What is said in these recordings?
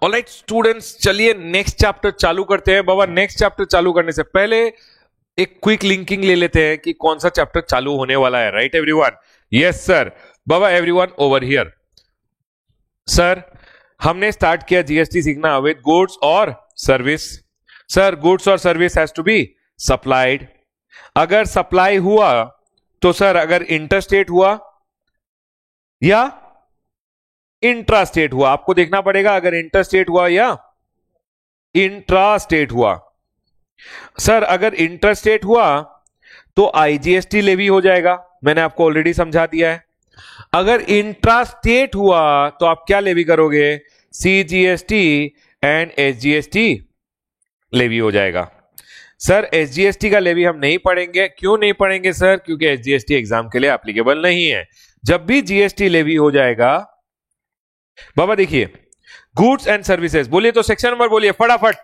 Alright students, चलिए next chapter चालू करते हैं। बाबा नेक्स्ट चैप्टर चालू करने से पहले एक क्विक लिंकिंग ले लेते हैं कि कौन सा चैप्टर चालू होने वाला है। Right everyone? Yes sir. बाबा एवरीवन ओवर हियर। सर हमने स्टार्ट किया जीएसटी सीखना विद गुड्स और सर्विस। सर गुड्स और service has to be supplied. अगर सप्लाई हुआ तो सर अगर इंटरस्टेट हुआ या इंट्रास्टेट हुआ, आपको देखना पड़ेगा अगर इंटरस्टेट हुआ या इंट्रास्टेट हुआ। सर अगर इंटरस्टेट हुआ तो आईजीएसटी लेवी हो जाएगा, मैंने आपको ऑलरेडी समझा दिया है। अगर इंट्रास्टेट हुआ तो आप क्या लेवी करोगे? सीजीएसटी एंड एसजीएसटी लेवी हो जाएगा। सर एसजीएसटी का लेवी हम नहीं पढ़ेंगे। क्यों नहीं पढ़ेंगे सर? क्योंकि एसजीएसटी एग्जाम के लिए एप्लीकेबल नहीं है। जब भी जीएसटी लेवी हो जाएगा, बाबा देखिए गुड्स एंड सर्विसेज बोलिए तो सेक्शन नंबर बोलिए फटाफट।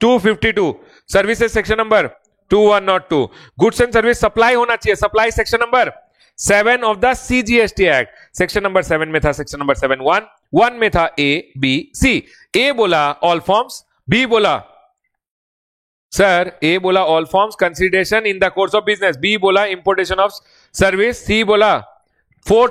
252 services section number 2102। Goods and service supply होना चाहिए, supply section number 7 of the CGST act. Section number 7 में था सेक्शन नंबर 7(1) में था ए बी सी। ए बोला ऑल फॉर्म्स, बी बोला सर ए बोला all forms consideration in the course of business, B बोला इंपोर्टेशन ऑफ सर्विस, सी बोला four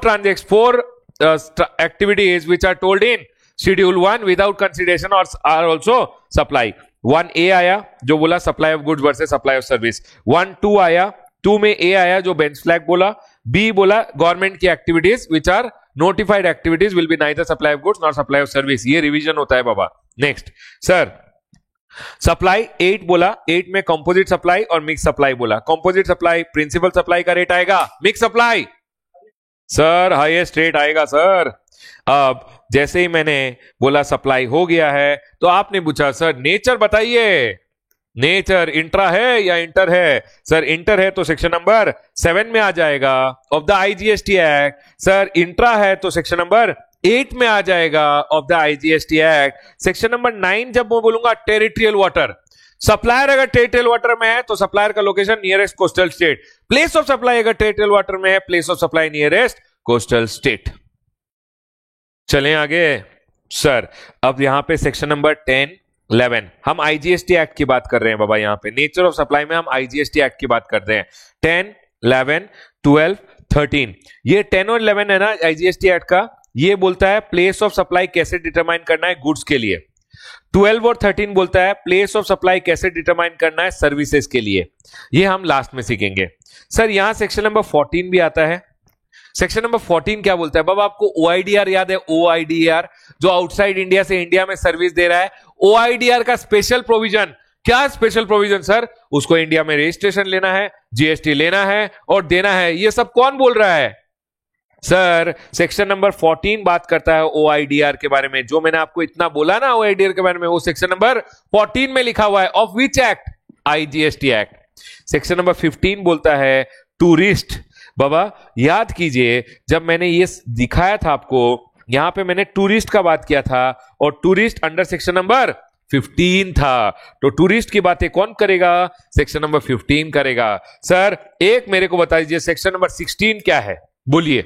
activities which are told in schedule 1 without consideration or are also supply। 1A आया जो बोला supply of goods versus supply of service। 1-2 आया, 2 में A आया जो bench flag बोला, B बोला गवर्नमेंट की activities which are notified activities will be neither supply of goods nor supply of service। ये रिवीजन होता है बाबा। नेक्स्ट सर सप्लाई 8 बोला, 8 में कंपोजिट सप्लाई और मिक्स सप्लाई बोला। कंपोजिट सप्लाई प्रिंसिपल सप्लाई का रेट आएगा, mix supply sir highest rate आएगा सर। अब जैसे ही मैंने बोला सप्लाई हो गया है तो आपने पूछा सर नेचर बताइए, नेचर इंट्रा है या इंटर है? सर इंटर है तो सेक्शन नंबर 7 में आ जाएगा of the IGST act. Sir intra है तो सेक्शन नंबर 8 में आ जाएगा of the IGST act. Section number 9 जब मैं बोलूंगा टेरिटोरियल वाटर, सप्लायर अगर टेरिटोरियल वाटर में है तो सप्लायर का location nearest coastal state. Place of supply अगर टेरिटोरियल वाटर में है, place of supply nearest coastal state. चलें आगे सर। अब यहां पे सेक्शन नंबर 10, 11 हम आईजीएसटी एक्ट की बात कर रहे हैं बाबा। यहां पे नेचर ऑफ सप्लाई में हम आईजीएसटी एक्ट की बात कर रहे हैं। 10, 11, 12, 13 ये 10 और 11 है ना आईजीएसटी एक्ट का। ये बोलता है प्लेस ऑफ सप्लाई कैसे डिटरमाइन करना है गुड्स के लिए। 12 और 13 बोलता है प्लेस ऑफ सप्लाई कैसे डिटरमाइन करना है सर्विसेज के लिए। ये हम लास्ट में सीखेंगे। सर यहां सेक्शन नंबर 14 भी आता है। सेक्शन नंबर 14 क्या बोलता है बाबा? आपको ओआईडीआर याद है? ओआईडीआर जो आउटसाइड इंडिया से इंडिया में सर्विस दे रहा है। ओआईडीआर का स्पेशल प्रोविजन, क्या स्पेशल प्रोविजन सर? उसको इंडिया में रजिस्ट्रेशन लेना है, जीएसटी लेना है और देना है। ये सब कौन बोल रहा है? सर सेक्शन नंबर 14 बात करता है ओआईडीआर के बारे में। जो मैंने आपको इतना बोला ना ओआईडीआर के बारे में, वो सेक्शन नंबर 14 में लिखा हुआ है। Of which act? IGST act. Section number 15 बोलता है टूरिस्ट। बाबा याद कीजिए जब मैंने ये दिखाया था आपको, यहां पे मैंने टूरिस्ट का बात किया था और टूरिस्ट अंडर सेक्शन नंबर 15 था। तो टूरिस्ट की बातें कौन करेगा? सेक्शन नंबर 15 करेगा। सर एक मेरे को बता दीजिए सेक्शन नंबर 16 क्या है? बोलिए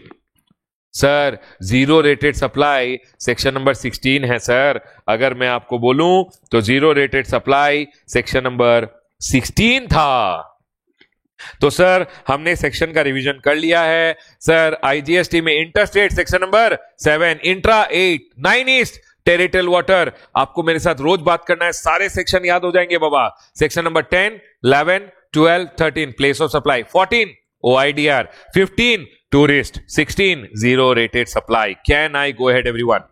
sir. Zero rated supply section number 16 है सर। अगर मैं आपको बोलूं तो zero rated supply section number 16 था। तो सर हमने सेक्शन का रिवीजन कर लिया है। सर आईजीएसटी में interstate section number 7, intra 8, 9 east territorial water. आपको मेरे साथ रोज बात करना है, सारे सेक्शन याद हो जाएंगे बाबा। Section number 10, 11, 12, 13 place of supply, 14 OIDR, 15 tourist, 16 zero rated supply. Can I go ahead everyone?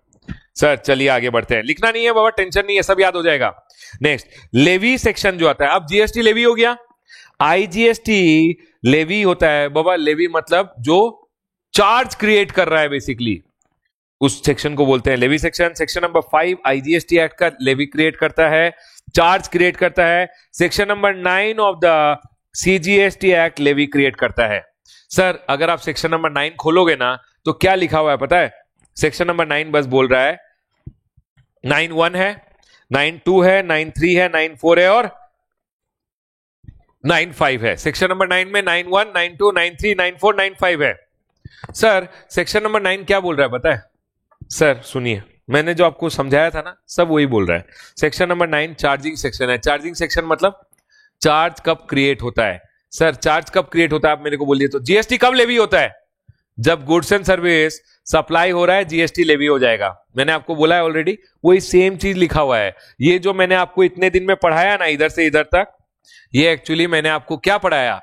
Sir चलिए आगे बढ़ते हैं। लिखना नहीं है बाबा, टेंशन नहीं है, सब याद हो जाएगा। नेक्स्ट लेवी सेक्शन जो आता है। अब जीएसटी लेवी हो गया, आईजीएसटी लेवी होता है बाबा। लेवी मतलब जो चार्ज क्रिएट कर रहा है बेसिकली, उस सेक्शन को बोलते हैं levy section. Section number 5 IGST act का लेवी क्रिएट करता है, चार्ज क्रिएट करता है। Section number 9 of the CGST act levy create करता है। सर अगर आप सेक्शन नंबर 9 खोलोगे ना तो क्या लिखा हुआ है पता है? सेक्शन नंबर 9 बस बोल रहा है 9(1) है, 9(2) है, 9(3) है, 9(4) है और 9(5) है। सेक्शन नंबर 9 में 9(1), 9(2), 9(3), 9(4), 9(5) है। सर सेक्शन नंबर 9 क्या बोल रहा है पता है? सर सुनिए मैंने जो आपको समझाया था ना, सब वही बोल रहा है। सेक्शन नंबर 9 चार्जिंग सेक्शन है। चार्जिंग सेक्शन मतलब चार्ज कब क्रिएट होता है। सर चार्ज कब क्रिएट होता है आप मेरे को बोलिए तो। जीएसटी कब लेवी होता है? जब गुड्स एंड सर्विस सप्लाई हो रहा है जीएसटी लेवी हो जाएगा। मैंने आपको बोला है ऑलरेडी, वही सेम चीज लिखा हुआ है। ये जो मैंने आपको इतने दिन में पढ़ाया ना इधर से इधर तक, ये एक्चुअली मैंने आपको क्या पढ़ाया?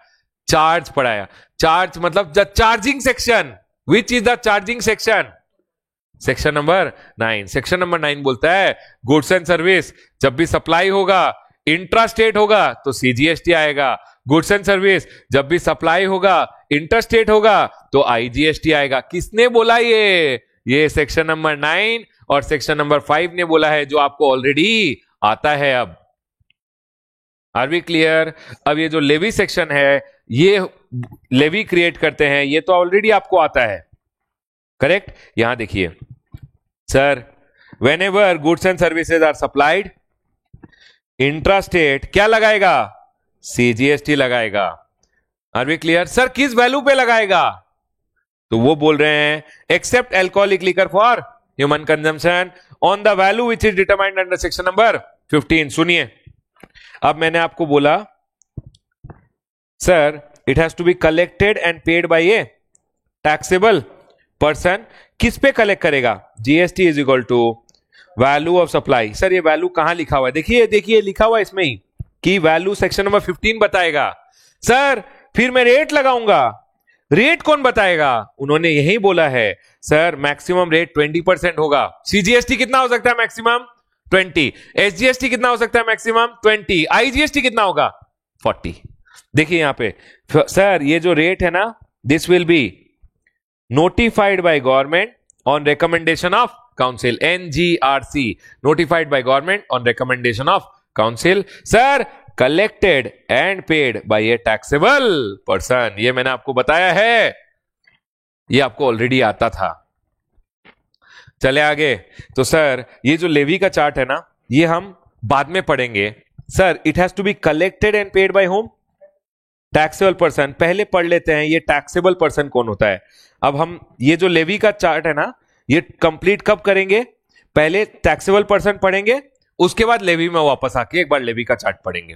चार्ज पढ़ाया। चार्ज मतलब the charging section. Which is the charging section? Section number 9। Section number 9 बोलता है गुड्स एंड सर्विस जब भी सप्लाई होगा, इंट्रा स्टेट होगा तो सीजीएसटी आएगा। गुड्स एंड सर्विस जब भी सप्लाई होगा, इंटरस्टेट होगा तो आईजीएसटी आएगा। किसने बोला ये सेक्शन नंबर 9 और सेक्शन नंबर 5 ने बोला है, जो आपको ऑलरेडी आता है। अब आर वी क्लियर? अब ये जो लेवी सेक्शन है, ये लेवी क्रिएट करते हैं, ये तो ऑलरेडी आपको आता है, करेक्ट। यहां देखिए sir, whenever goods and services are supplied, intrastate क्या लगाएगा? सीजीएसटी लगाएगा। Are we clear? सर किस वैल्यू पे लगाएगा? तो वो बोल रहे हैं except alcoholic liquor for human consumption on the value which is determined under section number 15। सुनिए, अब मैंने आपको बोला sir it has to be collected and paid by a taxable person. किस पे कलेक्ट करेगा? GST is equal to value of supply. Sir ये value कहां लिखा हुआ है? देखिए देखिए लिखा हुआ है इसमें ही कि वैल्यू सेक्शन नंबर 15 बताएगा। सर फिर मैं रेट लगाऊंगा, रेट कौन बताएगा? उन्होंने यही बोला है सर मैक्सिमम रेट 20% होगा। सीजीएसटी कितना हो सकता है मैक्सिमम? 20। एसजीएसटी कितना हो सकता है मैक्सिमम? 20। आईजीएसटी कितना होगा? 40। देखिए यहां पे सर ये जो रेट है ना, this will be notified by government on recommendation of council. NGRC, notified by government on recommendation of council. Sir collected and paid by a taxable person, ये मैंने आपको बताया है, ये आपको ऑलरेडी आता था। चले आगे। तो सर ये जो लेवी का चार्ट है ना, ये हम बाद में पढ़ेंगे। Sir it has to be collected and paid by whom? Taxable person. पहले पढ़ लेते हैं ये टैक्सेबल पर्सन कौन होता है। अब हम ये जो लेवी का चार्ट है ना, ये कंप्लीट कब करेंगे? पहले टैक्सेबल पर्सन पढ़ेंगे, उसके बाद लेवी में वापस आके एक बार लेवी का चार्ट पढ़ेंगे।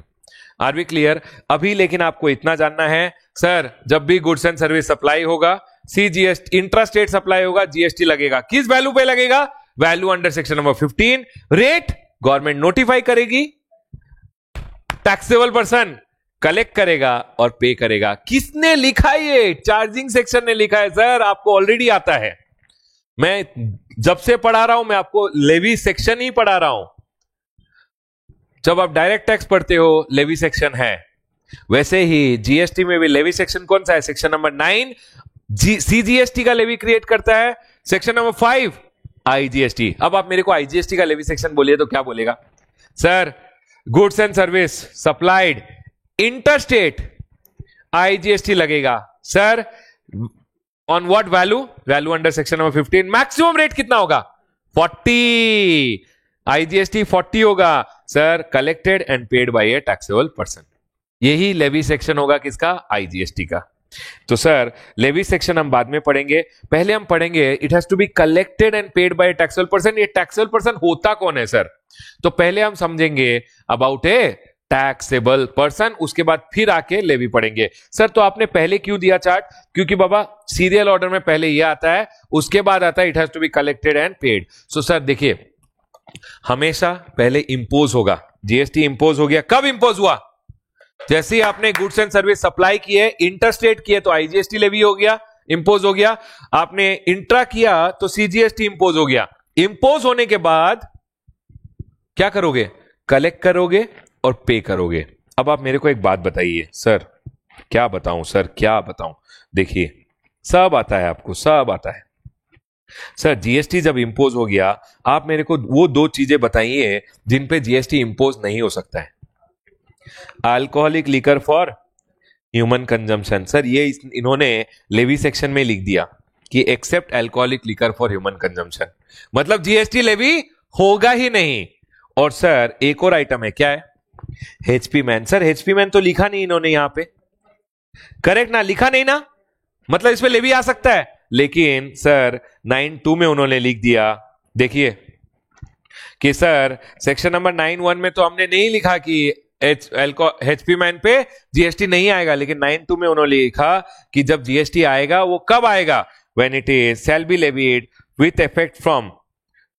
Are we clear? अभी लेकिन आपको इतना जानना है सर, जब भी गुड्स एंड सर्विस सप्लाई होगा, सीजीएसटी इंट्रास्टेट सप्लाई होगा, जीएसटी लगेगा। किस वैल्यू पे लगेगा? Value under section number 15। Rate government notify करेगी, टैक्सेबल पर्सन कलेक्ट करेगा और पे करेगा। किसने लिखा? ये चार्जिंग सेक्शन ने लिखा है। सर आपको ऑलरेडी आता है, मैं जब से पढ़ा रहा हूं मैं आपको लेवी सेक्शन ही पढ़ा रहा हूं। जब आप डायरेक्ट टैक्स पढ़ते हो लेवी सेक्शन है, वैसे ही जीएसटी में भी लेवी सेक्शन कौन सा है? सेक्शन नंबर 9 सीजीएसटी का लेवी क्रिएट करता है। Section number 5 IGST. अब आप मेरे को आईजीएसटी का लेवी सेक्शन बोलिए तो क्या बोलेगा? Sir goods and service supplied interstate, IGST लगेगा। Sir on what value? Value under section number 15। Maximum rate कितना होगा? 40। आईजीएसटी 40 होगा। Sir collected and paid by a taxable person. यही लेवी सेक्शन होगा किसका? आईजीएसटी का। तो सर लेवी सेक्शन हम बाद में पढ़ेंगे, पहले हम पढ़ेंगे it has to be collected and paid by taxable person. ये टैक्सेबल पर्सन होता कौन है सर? तो पहले हम समझेंगे अबाउट ए टैक्सेबल पर्सन, उसके बाद फिर आके लेवी पढ़ेंगे। सर तो आपने पहले क्यों दिया चार्ट? क्योंकि बाबा सीरियल ऑर्डर में पहले ये आता है, उसके बाद आता है it has to be collected and paid. So sir देखिए, हमेशा पहले इंपोज होगा। जीएसटी इंपोज हो गया। कब इंपोज हुआ? जैसे ही आपने गुड्स एंड सर्विस सप्लाई किए, इंटरस्टेट किए तो आईजीएसटी लेवी हो गया, इंपोज हो गया। आपने इंट्रा किया तो सीजीएसटी इंपोज हो गया। इंपोज होने के बाद क्या करोगे? कलेक्ट करोगे और पे करोगे। अब आप मेरे को एक बात बताइए। सर क्या बताऊं? सर क्या बताऊं? देखिए सब आता है, आपको सब आता है। सर जीएसटी जब इंपोज हो गया, आप मेरे को वो दो चीजें बताइए जिन पे जीएसटी इंपोज नहीं हो सकता है। Alcoholic liquor for human consumption. Sir ये इन्होंने लेवी सेक्शन में लिख दिया कि except alcoholic liquor for human consumption, मतलब जीएसटी लेवी होगा ही नहीं। और सर एक और आइटम है, क्या है? HP man. Sir HP man तो लिखा नहीं इन्होंने यहां पे, करेक्ट ना? लिखा नहीं ना, मतलब इसमें लेवी आ सकता है। लेकिन सर 9(2) में उन्होंने लिख दिया। देखिए कि सर सेक्शन नंबर 9(1) में तो हमने नहीं लिखा कि एचपी मैन पे जीएसटी नहीं आएगा, लेकिन 9(2) में उन्होंने लिखा कि जब जीएसटी आएगा वो कब आएगा, when it is shall be levied with effect from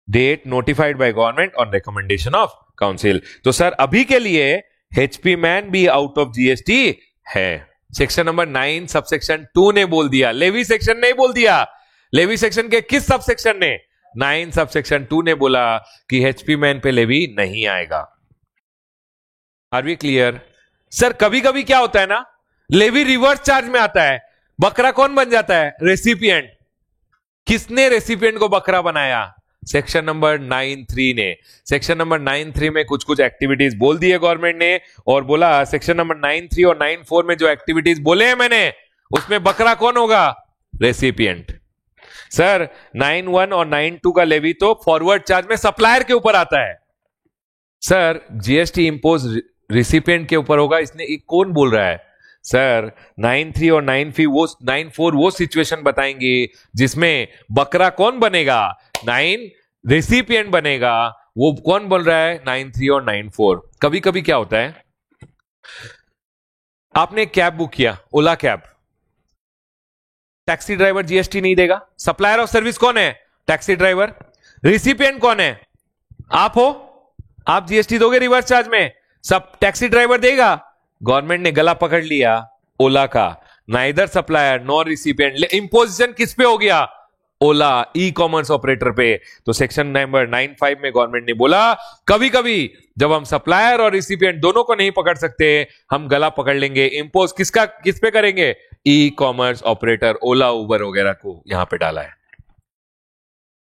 date notified by government on recommendation of council. तो सर अभी के लिए एचपी मैन भी आउट ऑफ जीएसटी है। सेक्शन नंबर 9 सबसेक्शन 2 ने बोल दिया, लेवी सेक्शन नहीं बोल दिया। लेवी सेक्शन के किस सबसेक्शन ने? 9 सबसेक्शन 2 ने बोला कि एचपी मैन पे लेवी नहीं आएगा। Are we clear? सर कभी कभी क्या होता है ना, लेवी रिवर्स चार्ज में आता है। बकरा कौन बन जाता है? रेसिपिएंट। किसने रेसिपिएंट को बकरा बनाया? सेक्शन नंबर 9(3) ने। सेक्शन नंबर 9(3) में कुछ कुछ एक्टिविटीज बोल दी है गवर्नमेंट ने, और बोला सेक्शन नंबर 9(3) और 9(4) में जो एक्टिविटीज बोले हैं मैंने, उसमें बकरा कौन होगा? रेसिपिएंट। सर 9(1) और 9(2) का लेवी तो फॉरवर्ड चार्ज में सप्लायर के ऊपर आता है। सर जीएसटी इंपोज रेसिपिएंट के ऊपर होगा, इसने कौन बोल रहा है? सर 9(3) और 9(4) वो सिचुएशन बताएंगे जिसमें बकरा कौन बनेगा? 9 रेसिपिएंट बनेगा। वो कौन बोल रहा है? 9(3) और 9(4). कभी कभी क्या होता है, आपने कैब बुक किया, ओला कैब, टैक्सी ड्राइवर जीएसटी नहीं देगा। सप्लायर ऑफ सर्विस कौन है? Taxi driver. रेसिपिएंट कौन है? आप हो, आप जीएसटी दोगे रिवर्स चार्ज में, सब टैक्सी ड्राइवर देगा। गवर्नमेंट ने गला पकड़ लिया ओला का, neither supplier nor recipient. Imposition किस पे हो गया? ओला ई कॉमर्स ऑपरेटर पे। तो सेक्शन नंबर 9(5) में गवर्नमेंट ने बोला कभी कभी जब हम सप्लायर और रिसिपिएंट दोनों को नहीं पकड़ सकते, हम गला पकड़ लेंगे। इंपोज किस पे करेंगे? ई कॉमर्स ऑपरेटर, ओला उबर वगैरह को यहां पे डाला है।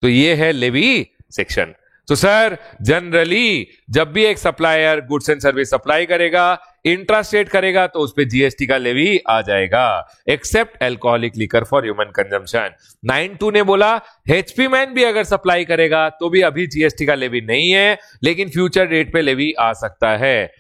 तो ये है लेवी सेक्शन। तो सर जनरली जब भी एक supplier goods and service supply करेगा, इंट्रा स्टेट करेगा, तो उस पे जीएसटी का लेवी आ जाएगा, except alcoholic liquor for human consumption. 9(2) ने बोला एचपी मैन भी अगर सप्लाई करेगा तो भी अभी जीएसटी का लेवी नहीं है, लेकिन फ्यूचर डेट पे लेवी आ सकता है।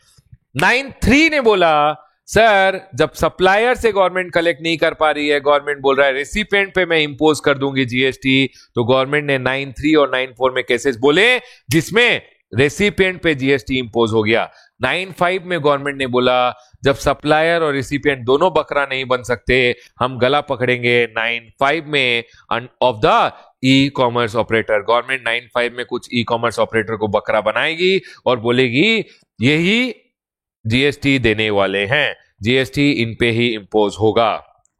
9(3) ने बोला सर जब सप्लायर से गवर्नमेंट कलेक्ट नहीं कर पा रही है, गवर्नमेंट बोल रहा है रेसिपिएंट पे मैं इंपोज कर दूंगी जीएसटी, तो गवर्नमेंट ने 9(3) और 9(4) में केसेस बोले जिसमें रेसिपिएंट पे जीएसटी इंपोज हो गया। 9(5) में गवर्नमेंट ने बोला जब सप्लायर और रेसिपिएंट दोनों बकरा नहीं बन सकते, हम गला पकड़ेंगे 9(5) में of the e commerce operator. Government 9(5) में कुछ ई कॉमर्स ऑपरेटर को बकरा बनाएगी और बोलेगी यही जीएसटी देने वाले हैं, जीएसटी इन पे ही इंपोज होगा।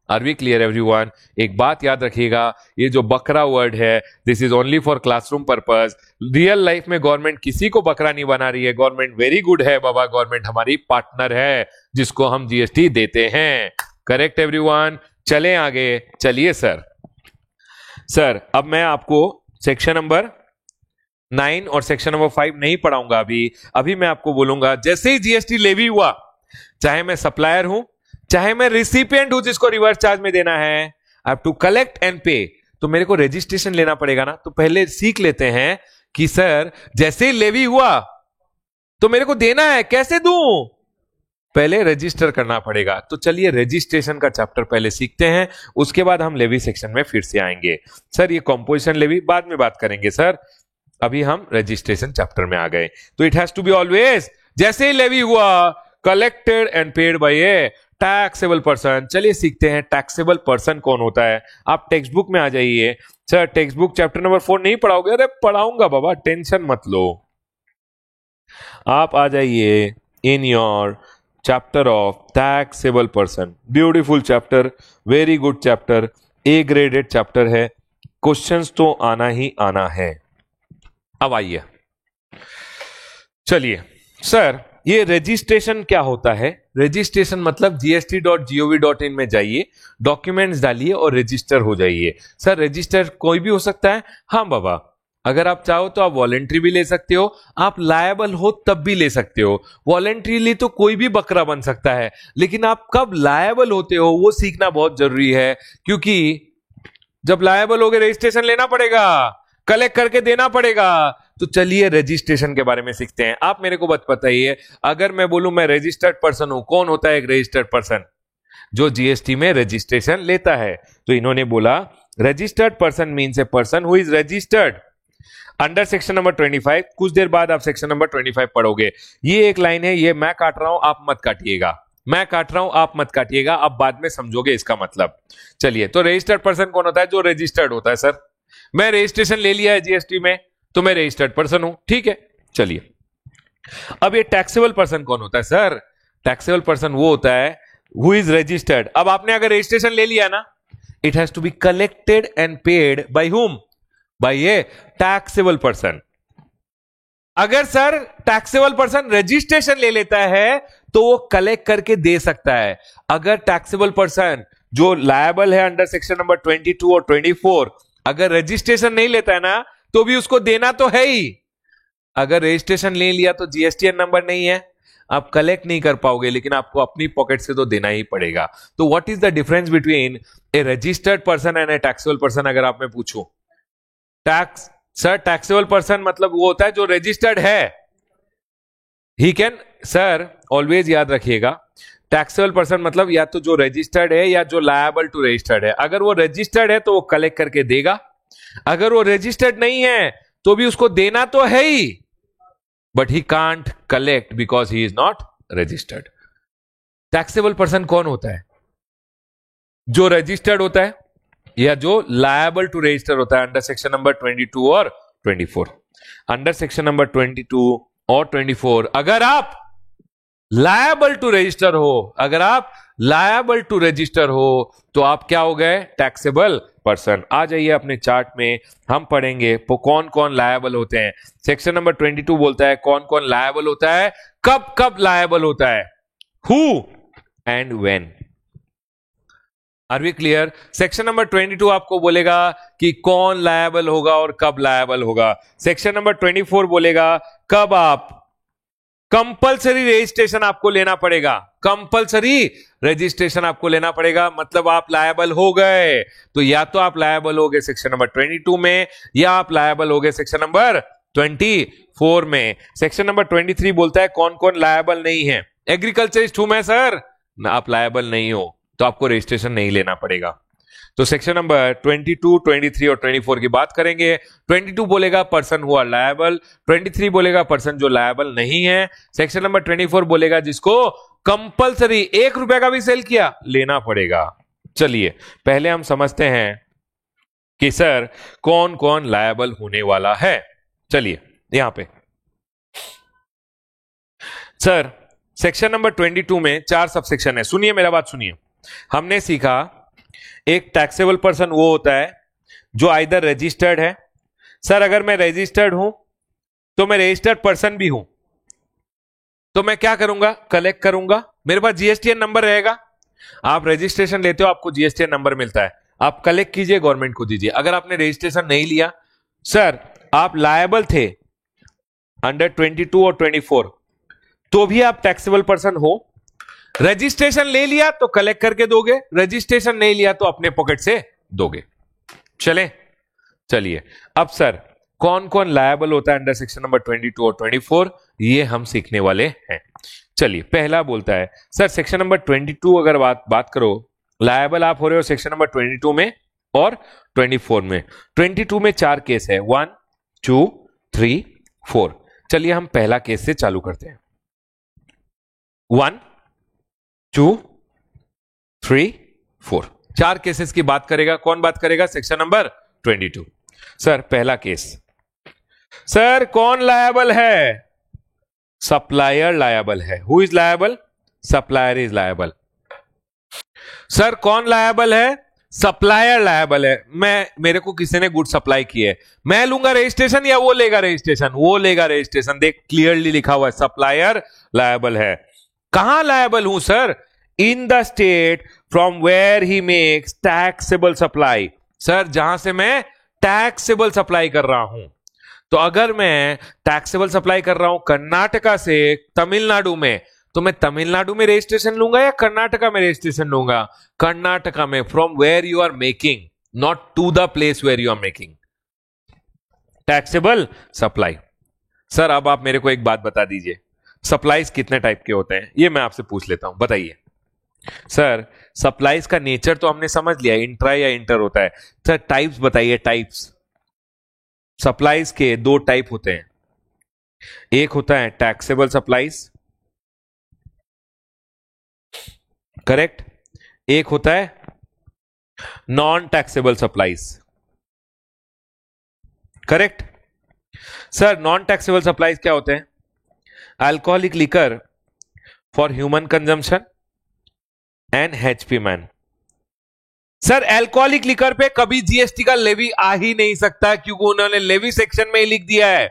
Are we clear everyone? एक बात याद रखिएगा, ये जो बकरा वर्ड है this is only for classroom purpose. Real life में गवर्नमेंट किसी को बकरा नहीं बना रही है। गवर्नमेंट वेरी गुड है बाबा, गवर्नमेंट हमारी पार्टनर है जिसको हम जीएसटी देते हैं। Correct everyone? चलें आगे। चलिए सर अब मैं आपको सेक्शन नंबर 9 और सेक्शन नंबर 5 नहीं पढ़ाऊंगा अभी मैं आपको बोलूंगा जैसे ही जीएसटी लेवी हुआ, चाहे मैं सप्लायर हूं चाहे मैं रिसिपिएंट हूं जिसको रिवर्स चार्ज में देना है, I have to collect and pay, तो मेरे को रजिस्ट्रेशन लेना पड़ेगा ना। तो पहले सीख लेते हैं कि सर जैसे ही लेवी हुआ तो मेरे को देना है, कैसे दूं? पहले रजिस्टर करना पड़ेगा। तो चलिए रजिस्ट्रेशन का चैप्टर पहले सीखते हैं, उसके बाद हम लेवी सेक्शन में फिर से आएंगे। सर ये कंपोजिशन लेवी बाद में बात करेंगे सर, अभी हम रजिस्ट्रेशन चैप्टर में आ गए। तो it has to be always जैसे ही लेवी हुआ collected and paid by a taxable person. चलिए सीखते हैं टैक्सेबल पर्सन कौन होता है। आप टेक्स्ट बुक में आ जाइए। Sir text book chapter number 4 नहीं पढ़ाओगे? अरे पढ़ाऊंगा बाबा, टेंशन मत लो। आप आ जाइए in your chapter of taxable person. Beautiful chapter, very good chapter, A graded chapter है। क्वेश्चंस तो आना ही आना है। अब आइए, चलिए सर ये रजिस्ट्रेशन क्या होता है? रजिस्ट्रेशन मतलब gst.gov.in में जाइए, डॉक्यूमेंट्स डालिए और रजिस्टर हो जाइए। सर रजिस्टर कोई भी हो सकता है? हाँ बाबा, अगर आप चाहो तो आप वॉलेंट्री भी ले सकते हो, आप लायबल हो तब भी ले सकते हो। वॉलेंट्रीली तो कोई भी बकरा बन सकता है, लेकिन आप कब लायबल होते हो वो सीखना बहुत जरूरी है, क्योंकि जब लायबल हो गए रजिस्ट्रेशन लेना पड़ेगा, कलेक्ट करके देना पड़ेगा। तो चलिए रजिस्ट्रेशन के बारे में सीखते हैं। आप मेरे को बताइए, अगर मैं बोलूं मैं रजिस्टर्ड पर्सन हूं, कौन होता है एक रजिस्टर्ड पर्सन? जो जीएसटी में रजिस्ट्रेशन लेता है। तो इन्होंने बोला registered person means a person who is registered under section number 25, कुछ देर बाद आप सेक्शन नंबर 25 पढ़ोगे। ये एक लाइन है, ये मैं काट रहा हूं, आप मत काटिएगा, मैं काट रहा हूं, आप मत काटिएगा, आप बाद में समझोगे इसका मतलब। चलिए, तो रजिस्टर्ड पर्सन कौन होता है? जो रजिस्टर्ड होता है। सर मैं रजिस्ट्रेशन ले लिया है जीएसटी में, तो मैं रजिस्टर्ड पर्सन हूं, ठीक है। चलिए, अब ये टैक्सेबल पर्सन कौन होता है? सर टैक्सेबल पर्सन वो होता है हु इज रजिस्टर्ड। अब आपने अगर रजिस्ट्रेशन ले लिया ना, it has to be collected and paid by whom? By a taxable person. अगर सर टैक्सेबल पर्सन रजिस्ट्रेशन ले लेता है तो वो कलेक्ट करके दे सकता है। अगर टैक्सेबल पर्सन जो लायबल है अंडर सेक्शन नंबर 22 और 24 अगर रजिस्ट्रेशन नहीं लेता है ना, तो भी उसको देना तो है ही। अगर रजिस्ट्रेशन ले लिया तो जीएसटीएन नंबर नहीं है, आप कलेक्ट नहीं कर पाओगे, लेकिन आपको अपनी पॉकेट से तो देना ही पड़ेगा। तो what is the difference between A registered person and A taxable person? अगर आप में पूछूं, टैक्सेबल पर्सन मतलब वो होता है जो रजिस्टर्ड है। ही कैन, सर ऑलवेज याद रखिएगा, टैक्सेबल पर्सन मतलब या तो जो रजिस्टर्ड है या जो लायबल टू रजिस्टर्ड है। अगर वो रजिस्टर्ड है तो वो कलेक्ट करके देगा, अगर वो रजिस्टर्ड नहीं है तो भी उसको देना तो है ही, but he can't collect because he is not registered. Taxable person कौन होता है? जो रजिस्टर्ड होता है या जो लायबल टू रजिस्टर होता है अंडर सेक्शन नंबर 22 और 24। अंडर सेक्शन नंबर 22 और 24 अगर आप लायबल टू रजिस्टर हो, अगर आप लायबल टू रजिस्टर हो तो आप क्या हो गए? Taxable person. आ जाइए अपने चार्ट में, हम पढ़ेंगे कौन कौन लायबल होते हैं। सेक्शन नंबर 22 बोलता है कौन कौन लायबल होता है, कब कब लायबल होता है, who and when. Are we clear? Section number 22 आपको बोलेगा कि कौन लायबल होगा और कब लायबल होगा। सेक्शन नंबर 24 बोलेगा कब आप कंपलसरी रजिस्ट्रेशन आपको लेना पड़ेगा, कंपलसरी रजिस्ट्रेशन आपको लेना पड़ेगा, मतलब आप लायबल हो गए। तो या तो आप लायबल हो गए सेक्शन नंबर 22 में या आप लायबल हो गए सेक्शन नंबर 24 में। सेक्शन नंबर 23 बोलता है कौन कौन लायबल नहीं है। एग्रीकल्चरिस्ट हूं मैं सर, आप लायबल नहीं हो तो आपको रजिस्ट्रेशन नहीं लेना पड़ेगा। तो सेक्शन नंबर 22, 23 और 24 की बात करेंगे। 22 बोलेगा पर्सन हुआ लायबल, 23 बोलेगा पर्सन जो लायबल नहीं है, सेक्शन नंबर 24 बोलेगा जिसको कंपलसरी 1 रुपए का भी सेल किया लेना पड़ेगा। चलिए पहले हम समझते हैं कि सर कौन कौन लायबल होने वाला है। चलिए यहां पे सर सेक्शन नंबर 22 में 4 सबसेक्शन है। सुनिए मेरा बात सुनिए। हमने सीखा एक टैक्सेबल पर्सन वो होता है जो आइदर रजिस्टर्ड है। सर अगर मैं रजिस्टर्ड हूं तो मैं रजिस्टर्ड पर्सन भी हूं, तो मैं क्या करूंगा? कलेक्ट करूंगा, मेरे पास जीएसटीएन नंबर रहेगा। आप रजिस्ट्रेशन लेते हो आपको जीएसटीएन नंबर मिलता है, आप कलेक्ट कीजिए गवर्नमेंट को दीजिए। अगर आपने रजिस्ट्रेशन नहीं लिया, सर आप लायबल थे अंडर 22 और 24 तो भी आप टैक्सेबल पर्सन हो। रजिस्ट्रेशन ले लिया तो कलेक्ट करके दोगे, रजिस्ट्रेशन नहीं लिया तो अपने पॉकेट से दोगे। चलिए अब सर कौन कौन लायबल होता है अंडर सेक्शन नंबर 22 और 24 ये हम सीखने वाले हैं। चलिए पहला बोलता है सर सेक्शन नंबर 22 अगर बात करो, लायबल आप हो रहे हो सेक्शन नंबर 22 में और 24 में। 22 में 4 केस है, 1 2 3 4। चलिए हम पहला केस से चालू करते हैं। 1 2 3 4 4 केसेस की बात करेगा। कौन बात करेगा? Section number 22। सर पहला केस, सर कौन लायबल है? सप्लायर लायबल है। Who is liable? Supplier is liable. Sir कौन लायबल है? सप्लायर लायबल है। मेरे को किसी ने गुड सप्लाई की है, मैं लूंगा रजिस्ट्रेशन या वो लेगा रजिस्ट्रेशन? वो लेगा रजिस्ट्रेशन। देख क्लियरली लिखा हुआ है सप्लायर लायबल है। कहां लायबल हूं sir? In the state from where he makes taxable supply. Sir जहां से मैं टैक्सेबल सप्लाई कर रहा हूं। तो अगर मैं टैक्सेबल सप्लाई कर रहा हूं कर्नाटका से तमिलनाडु में, तो मैं तमिलनाडु में रजिस्ट्रेशन लूंगा या कर्नाटका में रजिस्ट्रेशन लूंगा? कर्नाटका में, from where you are making, not to the place where you are making taxable supply. Sir अब आप मेरे को एक बात बता दीजिए, सप्लाईज कितने टाइप के होते हैं ये मैं आपसे पूछ लेता हूं, बताइए। सर सप्लाईज का नेचर तो हमने समझ लिया, इंट्रा या इंटर होता है। सर टाइप्स बताइए, टाइप्स। सप्लाईज के दो टाइप होते हैं, एक होता है टैक्सेबल सप्लाईज, करेक्ट, एक होता है non taxable supplies, correct. Sir non taxable supplies क्या होते हैं? Alcoholic liquor for human consumption and HP man. Sir alcoholic liquor पे कभी जीएसटी का लेवी आ ही नहीं सकता, क्योंकि उन्होंने लेवी सेक्शन में ही लिख दिया है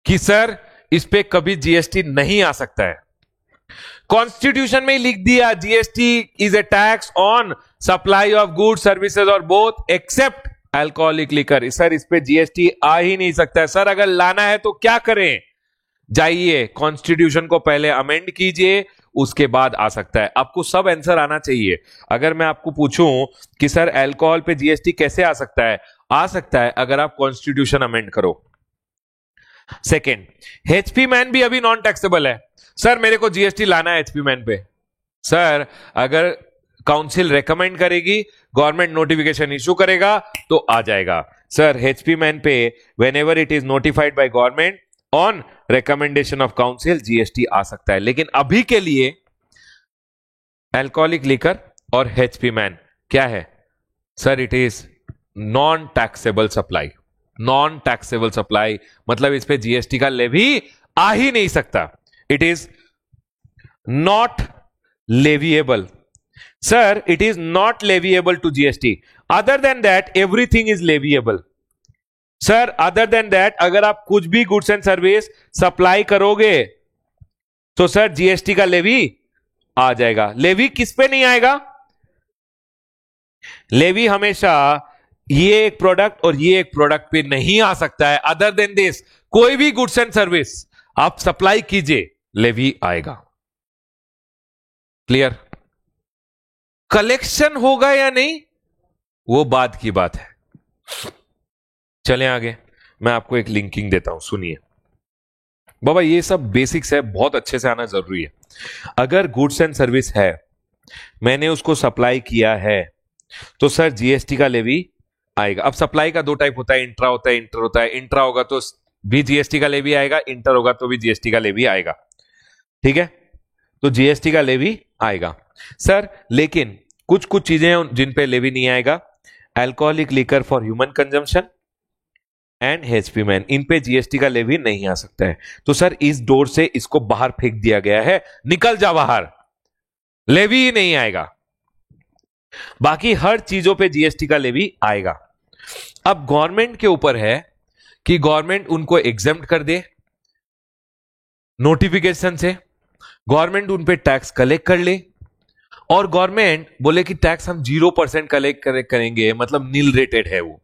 कि सर इस पे कभी जीएसटी नहीं आ सकता है। कॉन्स्टिट्यूशन में ही लिख दिया GST is a tax on supply of goods services और both except alcoholic liquor. Sir इस पे जीएसटी आ ही नहीं सकता है। सर अगर लाना है तो क्या करें? जाइए कॉन्स्टिट्यूशन को पहले अमेंड कीजिए, उसके बाद आ सकता है। आपको सब आंसर आना चाहिए। अगर मैं आपको पूछूं कि सर अल्कोहल पे जीएसटी कैसे आ सकता है, आ सकता है अगर आप कॉन्स्टिट्यूशन अमेंड करो। सेकेंड, एचपी मैन भी अभी नॉन टैक्सेबल है। सर मेरे को जीएसटी लाना है एचपी मैन पे। सर अगर काउंसिल रेकमेंड करेगी, गवर्नमेंट नोटिफिकेशन इशू करेगा तो आ जाएगा। सर एचपी मैन पे whenever it is notified by government on recommendation of council GST आ सकता है। लेकिन अभी के लिए अल्कोहलिक लिकर और एचपी मैन क्या है? Sir it is non taxable supply. Non taxable supply मतलब इस पे जीएसटी का लेवी आ ही नहीं सकता। It is not leviable. Sir it is not leviable to GST. Other than that everything is leviable. Sir other than that अगर आप कुछ भी गुड्स एंड सर्विस सप्लाई करोगे तो सर जीएसटी का लेवी आ जाएगा। लेवी किस पे नहीं आएगा? लेवी हमेशा ये एक प्रोडक्ट और ये एक प्रोडक्ट पे नहीं आ सकता है। अदर देन दिस कोई भी गुड्स एंड सर्विस आप सप्लाई कीजिए, लेवी आएगा। क्लियर? कलेक्शन होगा या नहीं वो बाद की बात है। चलें आगे, मैं आपको एक लिंकिंग देता हूं, सुनिए बाबा। ये सब बेसिक्स है, बहुत अच्छे से आना जरूरी है। अगर गुड्स एंड सर्विस है, मैंने उसको सप्लाई किया है, तो सर जीएसटी का लेवी आएगा। अब सप्लाई का दो टाइप होता है, इंट्रा होता है, इंटर होता है। इंट्रा होगा तो भी जीएसटी का लेवी आएगा, इंटर होगा तो भी जीएसटी का लेवी आएगा। ठीक है, तो जीएसटी का लेवी आएगा। सर लेकिन कुछ कुछ चीजें जिन पे लेवी नहीं आएगा, alcoholic liquor for human consumption and HP man, इन पे जीएसटी का लेवी नहीं आ सकता है। तो सर इस डोर से इसको बाहर फेंक दिया गया है, निकल जा बाहर, लेवी ही नहीं आएगा। बाकी हर चीजों पे जीएसटी का लेवी आएगा। अब गवर्नमेंट के ऊपर है कि गवर्नमेंट उनको एग्जेम्प्ट कर दे नोटिफिकेशन से, गवर्नमेंट उन पे टैक्स कलेक्ट कर ले, और गवर्नमेंट बोले कि टैक्स हम 0% कलेक्ट करेंगे, मतलब नील रेटेड है वो।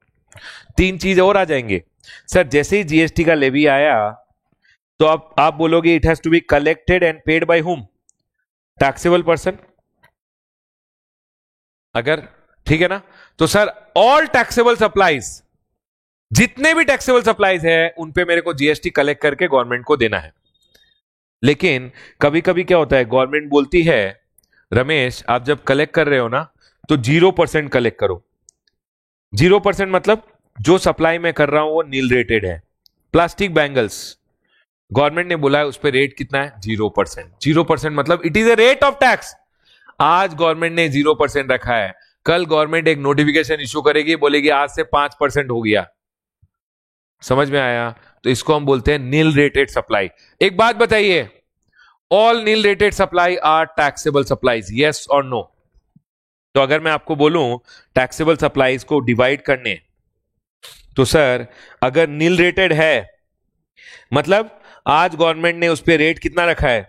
तीन चीज और आ जाएंगे। सर जैसे ही जीएसटी का लेवी आया तो आप बोलोगे it has to be collected and paid by whom? Taxable person. अगर ठीक है ना, तो सर ऑल टैक्सेबल सप्लाईज, जितने भी टैक्सेबल सप्लाईज है उन पे मेरे को जीएसटी कलेक्ट करके गवर्नमेंट को देना है। लेकिन कभी कभी क्या होता है, गवर्नमेंट बोलती है रमेश आप जब कलेक्ट कर रहे हो ना तो 0% कलेक्ट करो। 0% मतलब जो सप्लाई मैं कर रहा हूं वो नील रेटेड है। प्लास्टिक बैंगल्स, गवर्नमेंट ने बोला है उस पर रेट कितना है? 0%। 0% मतलब it is a rate of tax. आज गवर्नमेंट ने 0% रखा है, कल गवर्नमेंट एक नोटिफिकेशन इशू करेगी, बोलेगी आज से 5% हो गया। समझ में आया? तो इसको हम बोलते हैं नील रेटेड सप्लाई। एक बात बताइए, all nil rated supply are taxable supplies, yes और नो? तो अगर मैं आपको बोलूं टैक्सेबल सप्लाईज को डिवाइड करने, तो सर अगर नील रेटेड है मतलब आज गवर्नमेंट ने उस पर रेट कितना रखा है?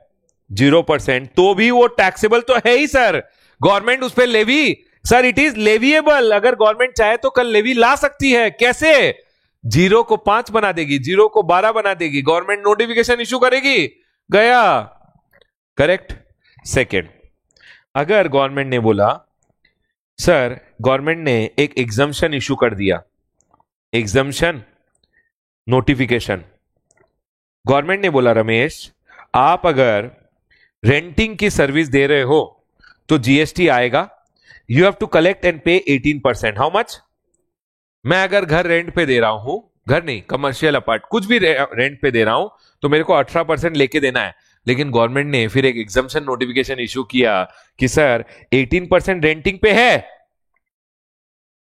0%, तो भी वो टैक्सेबल तो है ही सर। गवर्नमेंट उस पर levy, sir it is leviable. अगर गवर्नमेंट चाहे तो कल लेवी ला सकती है। कैसे? 0 को 5 बना देगी, 0 को 12 बना देगी, गवर्नमेंट नोटिफिकेशन इशू करेगी, गया। करेक्ट। सेकेंड, अगर गवर्नमेंट ने बोला, सर गवर्नमेंट ने एक एग्जम्पशन इशू कर दिया, एग्जम्पशन नोटिफिकेशन, गवर्नमेंट ने बोला रमेश आप अगर रेंटिंग की सर्विस दे रहे हो तो जीएसटी आएगा, you have to collect and pay 18%। How much? मैं अगर घर रेंट पे दे रहा हूं, घर नहीं कमर्शियल अपार्ट कुछ भी रेंट पे दे रहा हूं, तो मेरे को 18% लेके देना है। लेकिन गवर्नमेंट ने फिर एक एग्जम्पशन नोटिफिकेशन इशू किया कि सर 18% रेंटिंग पे है,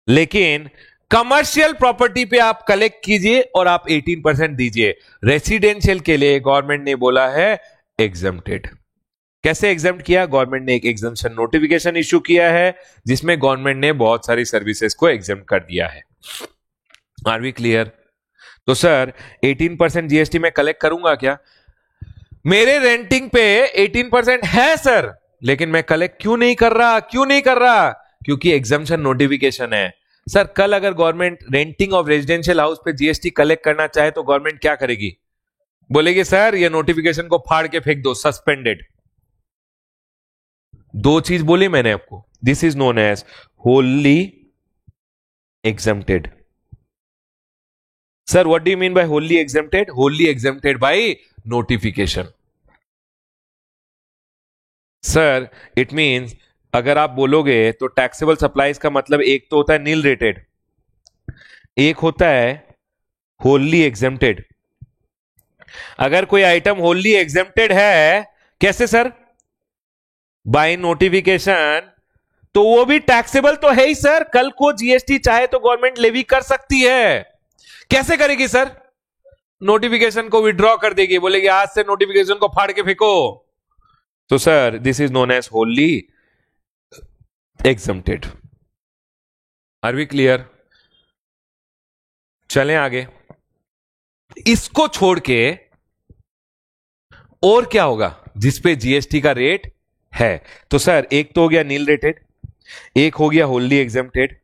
लेकिन कमर्शियल प्रॉपर्टी पे आप कलेक्ट कीजिए और आप 18% दीजिए। रेसिडेंशियल के लिए गवर्नमेंट ने बोला है एग्जम्प्टेड। कैसे एग्जाम किया? गवर्नमेंट ने एक एग्जाम्पशन नोटिफिकेशन इशू किया है जिसमें गवर्नमेंट ने बहुत सारी सर्विसेज को एग्जाम कर दिया है। Are we clear? तो सर 18% जीएसटी में कलेक्ट करूंगा क्या? मेरे रेंटिंग पे 18% है सर, लेकिन मैं कलेक्ट क्यों नहीं कर रहा? क्यों नहीं कर रहा? क्योंकि एग्जाम्पशन नोटिफिकेशन है। सर कल अगर government renting of residential house पे जीएसटी कलेक्ट करना चाहे तो गवर्नमेंट क्या करेगी? बोलेगी सर ये नोटिफिकेशन को फाड़ के फेंक दो, सस्पेंडेड। दो चीज बोली मैंने आपको, this is known as wholly exempted. Sir what do you mean by wholly exempted? Wholly exempted by notification. Sir it means अगर आप बोलोगे तो टैक्सेबल सप्लाईज का मतलब एक तो होता है नील रेटेड, एक होता है होली एग्जम्प्टेड। अगर कोई आइटम होली एग्जम्प्टेड है, कैसे सर? बाय नोटिफिकेशन, तो वो भी टैक्सेबल तो है ही सर। कल को जीएसटी चाहे तो गवर्नमेंट लेवी कर सकती है। कैसे करेगी सर? नोटिफिकेशन को विड्रॉ कर देगी, बोलेगी आज से नोटिफिकेशन को फाड़ के फेंको। तो sir this is known as wholly exempted. Are we clear? चलें आगे। इसको छोड़ के और क्या होगा जिसपे जीएसटी का रेट है? तो सर एक तो हो गया नील रेटेड, एक हो गया होली एग्जम्प्टेड।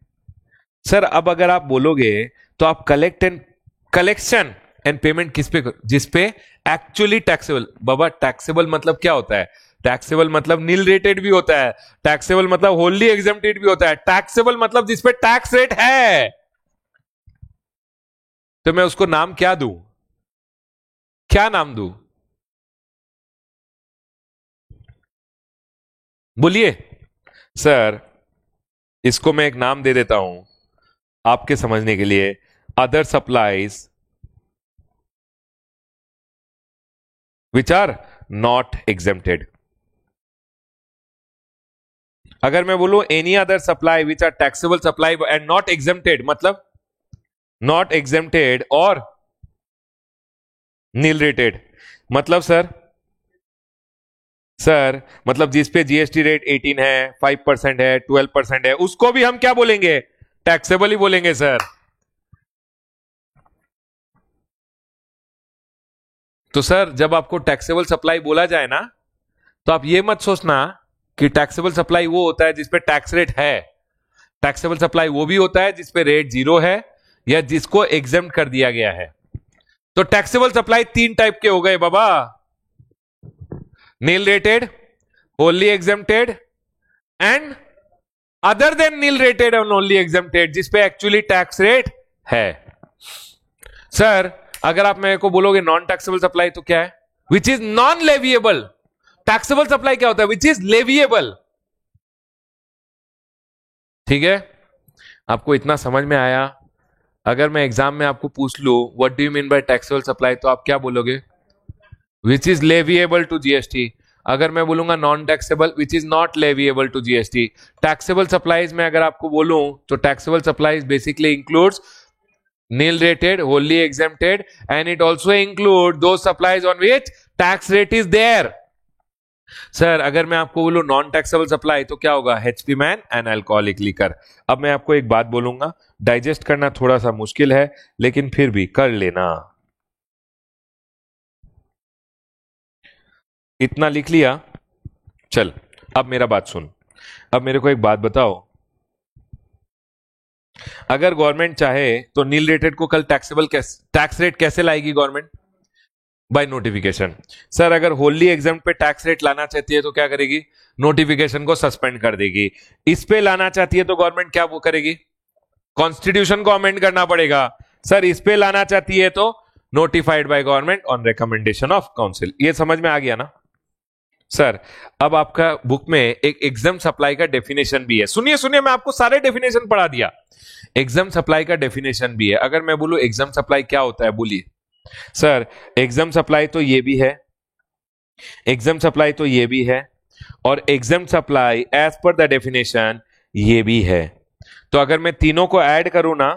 सर अब अगर आप बोलोगे तो आप कलेक्शन एंड पेमेंट किस पे? जिस पे एक्चुअली टैक्सेबल। बाबा टैक्सेबल मतलब क्या होता है? टैक्सेबल मतलब नील रेटेड भी होता है, टैक्सेबल मतलब होली एग्जम्प्टेड भी होता है, टैक्सेबल मतलब जिसपे टैक्स रेट है। तो मैं उसको नाम क्या दूं? क्या नाम दूं? बोलिए। सर इसको मैं एक नाम दे देता हूं आपके समझने के लिए, other supplies which are not exempted. अगर मैं बोलूं any other supply which are taxable supply and not exempted, मतलब नॉट एग्जेम्प्टेड और नील रेटेड, मतलब सर मतलब जिस पे जीएसटी रेट 18 है, 5% है, 12% है, उसको भी हम क्या बोलेंगे? टैक्सेबल ही बोलेंगे सर। तो सर जब आपको टैक्सेबल सप्लाई बोला जाए ना, तो आप ये मत सोचना कि टैक्सेबल सप्लाई वो होता है जिसपे टैक्स रेट है। टैक्सेबल सप्लाई वो भी होता है जिसपे रेट 0 है या जिसको एग्जेम्प्ट कर दिया गया है। तो टैक्सेबल सप्लाई 3 टाइप के हो गए बाबा, nil rated, wholly exempted and other than nil rated and wholly exempted, जिसपे एक्चुअली टैक्स रेट है। सर अगर आप मेरे को बोलोगे नॉन टैक्सेबल सप्लाई तो क्या है? Which is non leviable. Taxable supply क्या होता है? Which is leviable. ठीक है, आपको इतना समझ में आया? अगर मैं एग्जाम में आपको पूछ लू what do you mean by taxable supply, तो आप क्या बोलोगे? Which is leviable to GST. अगर मैं बोलूंगा non taxable, which is not leviable to GST. Taxable supplies में अगर आपको बोलूं तो taxable supplies basically includes nil rated, wholly exempted, and it also include those supplies on which tax rate is there. Sir अगर मैं आपको बोलूं non taxable supply तो क्या होगा? HP man and alcoholic liquor. अब मैं आपको एक बात बोलूंगा, डाइजेस्ट करना थोड़ा सा मुश्किल है लेकिन फिर भी कर लेना। इतना लिख लिया? चल अब मेरा बात सुन। अब मेरे को एक बात बताओ, अगर गवर्नमेंट चाहे तो नील रेटेड को कल टैक्स रेट कैसे लाएगी गवर्नमेंट? Bye notification. सर अगर होली एग्जाम पे टैक्स रेट लाना चाहती है तो क्या करेगी? नोटिफिकेशन को सस्पेंड कर देगी। इस पे लाना चाहती है तो गवर्नमेंट क्या वो करेगी? कॉन्स्टिट्यूशन को अमेंड करना पड़ेगा। सर इस पे लाना चाहती है तो notified by government on recommendation of council. ये समझ में आ गया ना? सर अब आपका बुक में एक एग्जाम सप्लाई का डेफिनेशन भी है। सुनिए सुनिए, मैं आपको सारे डेफिनेशन पढ़ा दिया। एग्जाम सप्लाई का डेफिनेशन भी है। अगर मैं बोलूं एग्जाम सप्लाई क्या होता है, बोलिए सर। एग्जाम सप्लाई तो ये भी है, एग्जाम सप्लाई तो ये भी है, और exempt supply as per the definition ये भी है। तो अगर मैं तीनों को ऐड करूं ना,